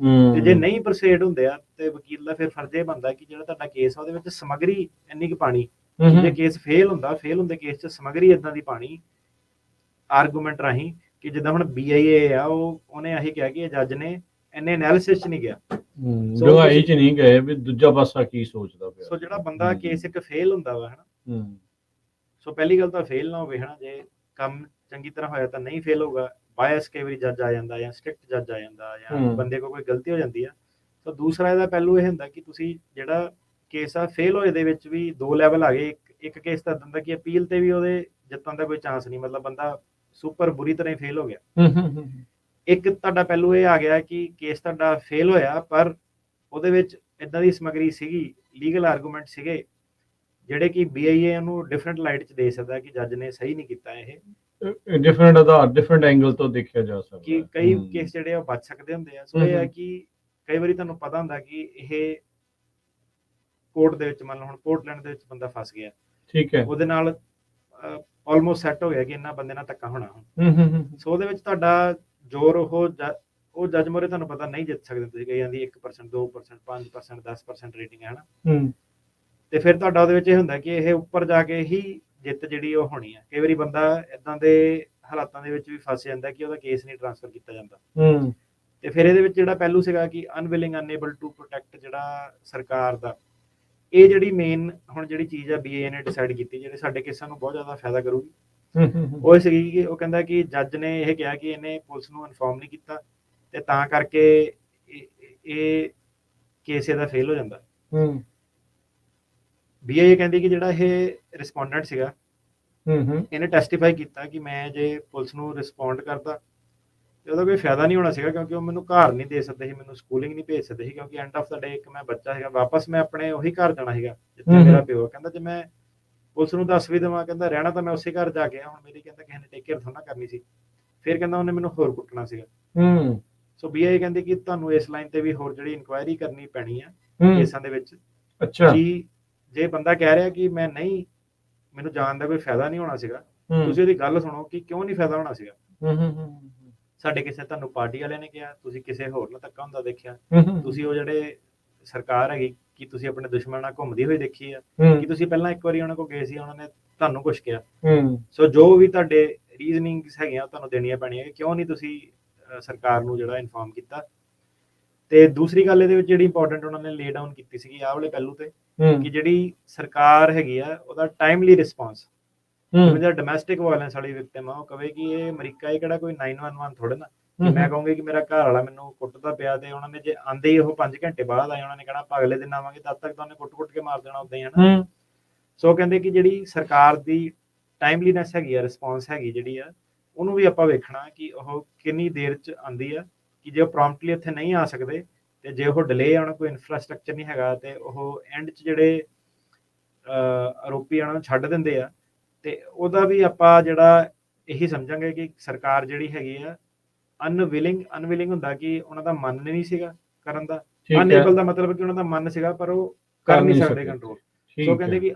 ਤੇ ਜੇ ਨਹੀਂ ਪਰਸੂਏਡ ਹੁੰਦੇ ਆ ਤੇ ਵਕੀਲ ਦਾ ਫਿਰ ਫਰਜ਼ ਇਹ ਬਣਦਾ ਕਿ ਜਿਹੜਾ ਤੁਹਾਡਾ ਕੇਸ ਆ ਉਹਦੇ ਵਿੱਚ ਸਮੱਗਰੀ ਇੰਨੀ ਕੁ ਪਾਣੀ, ਜੇ ਕੇਸ ਫੇਲ ਹੁੰਦੇ ਕੇਸ 'ਚ ਸਮੱਗਰੀ ਇਦਾਂ ਦੀ ਪਾਣੀ ਆਰਗੂਮੈਂਟ ਰਾਹੀਂ ਕਿ ਜਿੱਦਾਂ ਹੁਣ BIA ਆ ਉਹਨੇ ਇਹੀ ਕਿਹਾ ਕਿ ਇਹ ਜੱਜ ਨੇ ਇੰਨੇ ਐਨਾਲਿਸਿਸ 'ਚ ਨਹੀਂ ਗਿਆ, ਡੂੰਘਾਈ 'ਚ ਨਹੀਂ ਗਏ ਵੀ ਦੂਜਾ ਪਾਸਾ ਕੀ ਸੋਚਦਾ ਪਿਆ। ਸੋ ਜਿਹੜਾ ਬੰਦਾ ਕੇਸ ਇੱਕ ਫੇਲ ਹੁੰਦਾ ਵਾ ਹਨਾ, ਸੋ ਪਹਿਲੀ ਗੱਲ ਤਾਂ ਫੇਲ ਨਾ ਹੋਵੇ ਹਨਾ, ਜੇ ਕੰਮ ਚੰਗੀ ਤਰ੍ਹਾਂ ਹੋਇਆ ਤਾਂ ਨਹੀਂ ਫੇਲ ਹੋਊਗਾ। ਬਾਇਸ ਕਈ ਵਾਰੀ ਜੱਜ ਆ ਜਾਂਦਾ ਜਾਂ ਸਟ੍ਰਿਕਟ ਜੱਜ ਆ ਜਾਂਦਾ ਜਾਂ ਬੰਦੇ ਕੋਲ ਕੋਈ ਗਲਤੀ ਹੋ ਜਾਂਦੀ ਆ। ਸੋ ਦੂਸਰਾ ਇਹਦਾ ਪਹਿਲੂ ਇਹ ਹੁੰਦਾ ਕਿ ਤੁਸੀਂ ਜਿਹੜਾ ਕੇਸ ਆ ਫੇਲ ਹੋਏ ਦੇ ਵਿੱਚ ਵੀ ਦੋ ਲੈਵਲ ਆ ਗਏ। ਇੱਕ ਕੇਸ ਤਾਂ ਦਿੰਦਾ ਕਿ ਅਪੀਲ ਤੇ ਵੀ ਉਹਦੇ ਜਿੱਤਣ ਦਾ ਕੋਈ ਚਾਂਸ ਨਹੀਂ, ਮਤਲਬ ਬੰਦਾ ਸੁਪਰ ਬੁਰੀ ਤਰ੍ਹਾਂ ਹੀ ਫੇਲ ਹੋ ਗਿਆ। ਇੱਕ ਤੁਹਾਡਾ ਪਹਿਲੂ ਇਹ ਆ ਗਿਆ ਕਿ ਕੇਸ ਤੁਹਾਡਾ ਫੇਲ ਹੋਇਆ ਪਰ ਉਹਦੇ ਵਿੱਚ ਇਦਾਂ ਦੀ ਸਮੱਗਰੀ ਸੀਗੀ, ਲੀਗਲ ਆਰਗੂਮੈਂਟ ਸੀਗੇ ਜਿਹੜੇ ਕਿ BIA ਉਹਨੂੰ ਡਿਫਰੈਂਟ ਲਾਈਟ 'ਚ ਦੇ ਸਕਦਾ ਕਿ ਜੱਜ ਨੇ ਸਹੀ ਨਹੀਂ ਕੀਤਾ, ਇਹ ਡਿਫਰੈਂਟ ਆਧਾਰ ਡਿਫਰੈਂਟ ਐਂਗਲ ਤੋਂ ਦੇਖਿਆ ਜਾ ਸਕਦਾ ਕਿ ਕਈ ਕੇਸ ਜਿਹੜੇ ਉਹ ਬਚ ਸਕਦੇ ਹੁੰਦੇ ਆ। ਸੋ ਇਹ ਹੈ ਕਿ ਕਈ ਵਾਰੀ ਤੁਹਾਨੂੰ ਪਤਾ ਹੁੰਦਾ ਕਿ ਇਹ ਕੋਰਟ ਦੇ ਵਿੱਚ ਮੰਨ ਲਓ ਹੁਣ ਪੋਰਟਲੈਂਡ ਦੇ ਵਿੱਚ ਬੰਦਾ ਫਸ ਗਿਆ, ਠੀਕ ਹੈ, ਉਹਦੇ ਨਾਲ ਆਲਮੋਸਟ ਸੈੱਟ ਹੋ ਗਿਆ ਕਿ ਇਹਨਾਂ ਬੰਦੇ ਨਾਲ ਧੱਕਾ ਹੋਣਾ ਹੁਣ। ਸੋ ਉਹਦੇ ਵਿੱਚ ਤੁਹਾਡਾ ਜ਼ੋਰ ਉਹ ਜੱਜ ਮੋਰੇ ਤੁਹਾਨੂੰ ਪਤਾ ਨਹੀਂ ਜਿੱਤ ਸਕਦੇ ਤੁਸੀਂ, ਕਈ ਜਾਂਦੀ 1% 2% 5% 10% ਰੇਟਿੰਗ ਹੈ ਹਨਾ, ਤੇ ਫਿਰ ਤੁਹਾਡਾ ਉਹਦੇ ਵਿੱਚ ਇਹ ਹੁੰਦਾ ਕਿ ਇਹ ਉੱਪਰ ਜਾ ਕੇ ਹੀ ਜਿੱਤ ਜਿਹੜੀ ਉਹ ਹੋਣੀ ਹੈ। ਕਈ ਵਾਰੀ ਬੰਦਾ ਇਦਾਂ ਦੇ ਹਾਲਾਤਾਂ ਦੇ ਵਿੱਚ ਵੀ ਫਸ ਜਾਂਦਾ ਕਿ ਉਹਦਾ ਕੇਸ ਨਹੀਂ ਟ੍ਰਾਂਸਫਰ ਕੀਤਾ ਜਾਂਦਾ। ਤੇ ਫਿਰ ਇਹਦੇ ਵਿੱਚ ਜਿਹੜਾ ਪਹਿਲੂ ਸੀਗਾ ਕਿ ਅਨਵਿਲਿੰਗ ਅਨਏਬਲ ਟੂ ਪ੍ਰੋਟੈਕਟ ਜਿਹੜਾ ਸਰਕਾਰ ਦਾ, ਇਹ ਜਿਹੜੀ ਮੇਨ ਹੁਣ ਜਿਹੜੀ ਚੀਜ਼ ਆ BIA ਨੇ ਡਿਸਾਈਡ ਕੀਤੀ ਜਿਹੜੇ ਸਾਡੇ ਕੇਸਾਂ ਨੂੰ ਬਹੁਤ ਜ਼ਿਆਦਾ ਫਾਇਦਾ ਕਰੂਗੀ, ਉਹ ਸੀਗੀ ਕਿ ਉਹ ਕਹਿੰਦਾ ਕਿ ਜੱਜ ਨੇ ਇਹ ਕਿਹਾ ਕਿ ਇਹਨੇ ਪੁਲਿਸ ਨੂੰ ਇਨਫੋਰਮ ਨਹੀਂ ਕੀਤਾ ਤੇ ਤਾਂ ਕਰਕੇ ਇਹ ਕੇਸ ਇਹਦਾ ਫੇਲ ਹੋ ਜਾਂਦਾ। BIA ਕਹਿੰਦੀ ਕਿ ਜਿਹੜਾ ਇਹ ਰਿਸਪੋਂਡੈਂਟ ਸੀਗਾ ਇਹਨੇ ਟੈਸਟੀਫਾਈ ਕੀਤਾ ਕਿ ਮੈਂ ਜੇ ਪੁਲਿਸ ਨੂੰ ਰਿਸਪੌਂਡ ਕਰਦਾ ਤੇ ਉਹਦਾ ਕੋਈ ਫਾਇਦਾ ਨਹੀਂ ਹੋਣਾ ਸੀਗਾ, ਕਿਉਂਕਿ ਉਹ ਮੈਨੂੰ ਘਰ ਨਹੀਂ ਦੇ ਸਕਦੇ ਸੀ, ਮੈਨੂੰ ਸਕੂਲਿੰਗ ਨਹੀਂ ਭੇਜ ਸਕਦੇ ਸੀ, ਕਿਉਂਕਿ ਐਂਡ ਆਫ ਦਾ ਡੇ ਇੱਕ ਮੈਂ ਬੱਚਾ ਸੀਗਾ, ਵਾਪਸ ਮੈਂ ਆਪਣੇ ਉਹੀ ਘਰ ਜਾਣਾ ਸੀਗਾ ਜਿੱਥੇ ਮੇਰਾ ਪਿਓ। ਕਹਿੰਦਾ ਜੇ ਮੈਂ ਪੁਲਿਸ ਨੂੰ ਦੱਸ ਵੀ ਦੇਵਾਂ, ਕਹਿੰਦਾ ਰਹਿਣਾ ਤਾਂ ਮੈਂ ਉਸੇ ਘਰ ਜਾ ਕੇ ਆ, ਹੁਣ ਮੇਰੀ ਕਹਿੰਦਾ ਕਿਸੇ ਨੇ ਟੇਕ ਕੇਅਰ ਥੋੜਾ ਕਰਨੀ ਸੀ। ਫਿਰ ਕਹਿੰਦਾ ਉਹਨੇ ਮੈਨੂੰ ਹੋਰ ਕੁੱਟਣਾ ਸੀਗਾ। ਸੋ BIA ਕਹਿੰਦੀ ਕਿ ਤੁਹਾਨੂੰ ਇਸ ਲਾਈਨ ਤੇ ਵੀ ਹੋਰ ਜਿਹੜੀ ਇਨਕੁਆਇਰੀ ਕਰਨੀ ਪੈਣੀ ਆ ਕੇਸਾਂ ਦੇ ਵਿੱਚ। ਅੱਛਾ ਜੀ, ਜੇ ਬੰਦਾ ਕਹਿ ਰਿਹਾ ਕਿ ਮੈਂ ਨਹੀਂ, ਮੈਨੂੰ ਜਾਣ ਦਾ ਕੋਈ ਫਾਇਦਾ ਨਹੀਂ ਹੋਣਾ ਸੀਗਾ, ਤੁਸੀਂ ਉਹਦੀ ਗੱਲ ਸੁਣੋ ਕਿ ਕਿਉਂ ਨਹੀਂ ਫਾਇਦਾ ਹੋਣਾ ਸੀਗਾ। ਸਾਡੇ ਕਿਸੇ ਤੁਹਾਨੂੰ ਪਾਰਟੀ ਵਾਲਿਆਂ ਨੇ ਕਿਹਾ, ਤੁਸੀਂ ਕਿਸੇ ਹੋਰ ਨਾਲ ਧੱਕਾ ਹੁੰਦਾ ਦੇਖਿਆ, ਤੁਸੀਂ ਉਹ ਜਿਹੜੇ ਸਰਕਾਰ ਹੈਗੀ ਕਿ ਤੁਸੀਂ ਆਪਣੇ ਦੁਸ਼ਮਣ ਨਾਲ ਘੁੰਮਦੀ ਹੋਈ ਦੇਖੀ ਆ, ਕਿ ਤੁਸੀਂ ਪਹਿਲਾਂ ਇੱਕ ਵਾਰੀ ਉਹਨਾਂ ਕੋਲ ਗਏ ਸੀ, ਉਹਨਾਂ ਨੇ ਤੁਹਾਨੂੰ ਕੁਝ ਕਿਹਾ। ਸੋ ਜੋ ਵੀ ਤੁਹਾਡੇ ਰੀਜ਼ਨਿੰਗਸ ਹੈਗੀਆਂ ਤੁਹਾਨੂੰ ਦੇਣੀਆਂ ਪੈਣੀਆਂ ਕਿ ਕਿਉਂ ਨਹੀਂ ਤੁਸੀਂ ਸਰਕਾਰ ਨੂੰ ਜਿਹੜਾ ਇਨਫੋਰਮ ਕੀਤਾ। ਤੇ ਦੂਸਰੀ ਗੱਲ ਇਹਦੇ ਵਿੱਚ ਜਿਹੜੀ ਇੰਪੋਰਟੈਂਟ ਉਹਨਾਂ ਨੇ ਲੇ ਡਾਊਨ ਕੀਤੀ ਸੀਗੀ ਆਹ ਵਾਲੇ ਪਹਿਲੂ ਤੇ, ਕਿ ਜਿਹੜੀ ਸਰਕਾਰ ਹੈਗੀ ਆ ਉਹਦਾ ਟਾਈਮਲੀ ਰਿਸਪੌਂਸ, ਜਿਹੜਾ ਡੋਮੈਸਟਿਕ ਵਾਇਲੈਂਸ ਵਾਲੀ ਵਿਕਟਿਮ ਆ ਉਹ ਕਵੇ ਕਿ ਇਹ ਅਮਰੀਕਾ ਇਹ ਕਿਹੜਾ ਕੋਈ 911 ਥੋੜੇ ਨਾ ਕਿ ਮੈਂ ਕਹੂੰਗੀ ਕਿ ਮੇਰਾ ਘਰ ਵਾਲਾ ਮੈਨੂੰ ਕੁੱਟਦਾ ਪਿਆ ਤੇ ਉਹਨਾਂ ਨੇ ਜੇ ਆਂਦੇ ਹੀ ਉਹ 5 ਘੰਟੇ ਬਾਅਦ ਆਏ ਉਹਨਾਂ ਨੇ ਕਹਿਣਾ ਆਪਾਂ ਅਗਲੇ ਦਿਨ ਆਵਾਂਗੇ, ਤਦ ਤੱਕ ਤਾਂ ਉਹਨੇ ਕੁੱਟ ਕੇ ਮਾਰ ਦੇਣਾ ਉਦਾਂ ਹੀ ਹਨਾ। ਸੋ ਕਹਿੰਦੇ ਕਿ ਜਿਹੜੀ ਸਰਕਾਰ ਦੀ ਟਾਈਮਲੀਨੈਸ ਹੈਗੀ ਆ, ਰਿਸਪੌਂਸ ਹੈਗੀ ਜਿਹੜੀ ਆ, ਉਹਨੂੰ ਵੀ ਆਪਾਂ ਵੇਖਣਾ ਕਿ ਉਹ ਕਿੰਨੀ ਦੇਰ 'ਚ ਆਉਂਦੀ ਆ, ਕਿ ਜੇ ਉਹ ਪ੍ਰੋਮਪਟਲੀ ਇੱਥੇ ਨਹੀਂ ਆ ਸਕਦੇ ਤੇ ਜੇ ਉਹ ਡਿਲੇ ਆਉਣਾ, ਕੋਈ ਇਨਫਰਾਸਟ੍ਰਕਚਰ ਨਹੀਂ ਹੈਗਾ ਤੇ ਉਹ ਐਂਡ 'ਚ ਜਿਹੜੇ ਆਰੋਪੀ ਉਹਨਾਂ ਨੂੰ ਛੱਡ ਦਿੰਦੇ ਆ, ਤੇ ਉਹਦਾ ਵੀ ਆਪਾਂ ਜਿਹੜਾ ਇਹੀ ਸਮਝਾਂਗੇ ਕਿ ਸਰਕਾਰ ਜਿਹੜੀ ਹੈਗੀ ਆ ਅਨਵਿਲਿੰਗ ਹੁੰਦਾ ਕਿ ਉਹਨਾਂ ਦਾ ਮਨ ਨਹੀਂ ਸੀਗਾ ਕਰਨ ਦਾ। ਅਨਏਬਲ ਦਾ ਮਤਲਬ ਕਿ ਉਹਨਾਂ ਦਾ ਮਨ ਸੀਗਾ ਪਰ ਉਹ ਕਰ ਨਹੀਂ ਸਕਦੇ ਕੰਟਰੋਲ। ਸੋ ਕਹਿੰਦੇ ਕਿ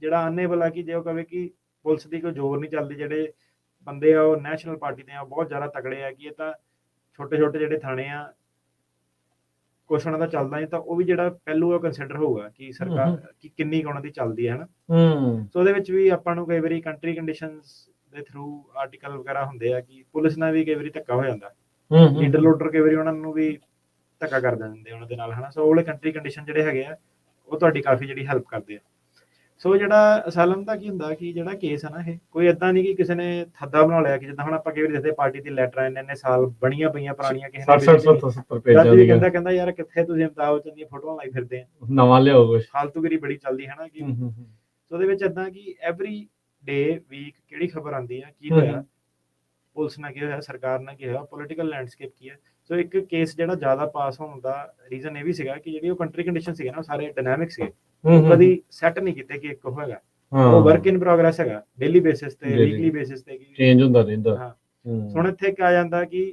ਜਿਹੜਾ ਅਨਏਬਲ ਆ ਕਿ ਜੇ ਉਹ ਕਵੇ ਕਿ ਪੁਲਿਸ ਦੀ ਕੋਈ ਜ਼ੋਰ ਨਹੀਂ ਚੱਲਦੀ, ਜਿਹੜੇ ਬੰਦੇ ਆ ਉਹ ਨੈਸ਼ਨਲ ਪਾਰਟੀ ਦੇ ਆ ਬਹੁਤ ਜ਼ਿਆਦਾ ਤਕੜੇ ਆ ਕਿ ਇਹ ਤਾਂ ਛੋਟੇ ਛੋਟੇ ਜਿਹੜੇ ਥਾਣੇ ਆ ਕੁਛ ਉਹਨਾਂ ਦਾ ਚੱਲਦਾ ਨਹੀਂ ਤਾਂ ਉਹ ਵੀ ਜਿਹੜਾ ਪਹਿਲੂ ਆ ਕੰਸੀਡਰ ਹੋਊਗਾ ਕਿ ਸਰਕਾਰ ਕਿ ਕਿੰਨੀ ਕੁ ਉਹਨਾਂ ਦੀ ਚੱਲਦੀ ਹੈ ਹਨਾ। ਸੋ ਉਹਦੇ ਵਿੱਚ ਵੀ ਆਪਾਂ ਨੂੰ ਕਈ ਵਾਰੀ ਕੰਟਰੀ ਕੰਡੀਸ਼ਨਸ ਦੇ ਥਰੂ ਆਰਟੀਕਲ ਵਗੈਰਾ ਹੁੰਦੇ ਆ ਕਿ ਪੁਲਿਸ ਨਾਲ ਵੀ ਕਈ ਵਾਰੀ ਧੱਕਾ ਹੋ ਜਾਂਦਾ, ਲੀਡਰ ਲੋਡਰ ਕਈ ਵਾਰੀ ਉਹਨਾਂ ਨੂੰ ਵੀ ਧੱਕਾ ਕਰ ਦਿੰਦੇ ਉਹਨਾਂ ਦੇ ਨਾਲ ਹਨਾ। ਸੋ ਉਹਲੇ ਕੰਟਰੀ ਕੰਡੀਸ਼ਨ ਜਿਹੜੇ ਹੈਗੇ ਆ ਉਹ ਤੁਹਾਡੀ ਕਾਫੀ ਜਿਹੜੀ ਹੈਲਪ ਕਰਦੇ ਆ। ਸੋ ਜਿਹੜਾ ਅਸਾਲਮ ਦਾ ਕੀ ਹੁੰਦਾ ਕਿ ਜਿਹੜਾ ਕੇਸ ਹੈ ਨਾ ਇਹ ਕੋਈ ਏਦਾਂ ਨਹੀਂ ਕਿ ਕਿਸੇ ਨੇ ਥੱਦਾ ਬਣਾ ਲਿਆ ਕਿ ਜਿੱਦਾਂ ਹੁਣ ਆਪਾਂ ਕਈ ਵਾਰੀ ਦੇਖਦੇ ਪਾਰਟੀ ਦੀ ਲੈਟਰਾਂ ਇੰਨੇ ਸਾਲ ਬਣੀਆਂ ਪਈਆਂ ਪੁਰਾਣੀਆਂ ਕਿਸੇ ਨੇ 60-70 ਪੇਜਾਂ ਜੱਜ ਵੀ ਦੀਆਂ ਕਹਿੰਦਾ ਯਾਰ ਕਿੱਥੇ ਤੁਸੀਂ ਅਮਿਤਾਭ ਬੱਚਨ ਦੀਆਂ ਫੋਟੋਆਂ ਲਾਈ ਫਿਰਦੇ ਆ, ਨਵਾਂ ਲਿਆਓ ਕੁਛ। ਫਾਲਤੂਗਿਰੀ ਬੜੀ ਚੱਲਦੀ ਹੈ ਨਾ ਕਿ ਸੋ ਉਹਦੇ ਵਿੱਚ ਏਦਾਂ ਕਿ ਐਵਰੀ ਡੇ ਵੀਕ ਕਿਹੜੀ ਖਬਰ ਆਉਂਦੀ ਆ, ਕੀ ਹੋਇਆ ਪੁਲਿਸ ਨਾਲ, ਕੀ ਹੋਇਆ ਸਰਕਾਰ ਨਾਲ, ਕੀ ਹੋਇਆ ਪੋਲੀਟੀਕਲ ਲੈਂਡਸਕੇਪ ਕੀ ਹੈ। ਸੋ ਇੱਕ ਕੇਸ ਜਿਹੜਾ ਜ਼ਿਆਦਾ ਪਾਸ ਹੋਣ ਦਾ ਰੀਜ਼ਨ ਇਹ ਵੀ ਸੀਗਾ ਕਿ ਜਿਹੜੀ ਉਹ ਕੰਟਰੀ ਕੰਡੀਸ਼ਨ ਸੀਗੇ ਨਾ ਉਹ ਸਾਰੇ ਡਾਇਨਾਮਿਕ ਸੀਗੇ, ਕਦੀ ਸੈੱਟ ਨਹੀਂ ਕੀਤੇ ਕਿ ਇੱਕ ਹੋਏਗਾ, ਉਹ ਵਰਕ ਇਨ ਪ੍ਰੋਗਰੈਸ ਹੈਗਾ, ਡੇਲੀ ਬੇਸਿਸ ਤੇ ਵੀਕਲੀ ਬੇਸਿਸ ਤੇ ਚੇਂਜ ਹੁੰਦਾ ਰਹਿੰਦਾ। ਹਾਂ ਹੁਣ ਇੱਥੇ ਕੀ ਆ ਜਾਂਦਾ ਕਿ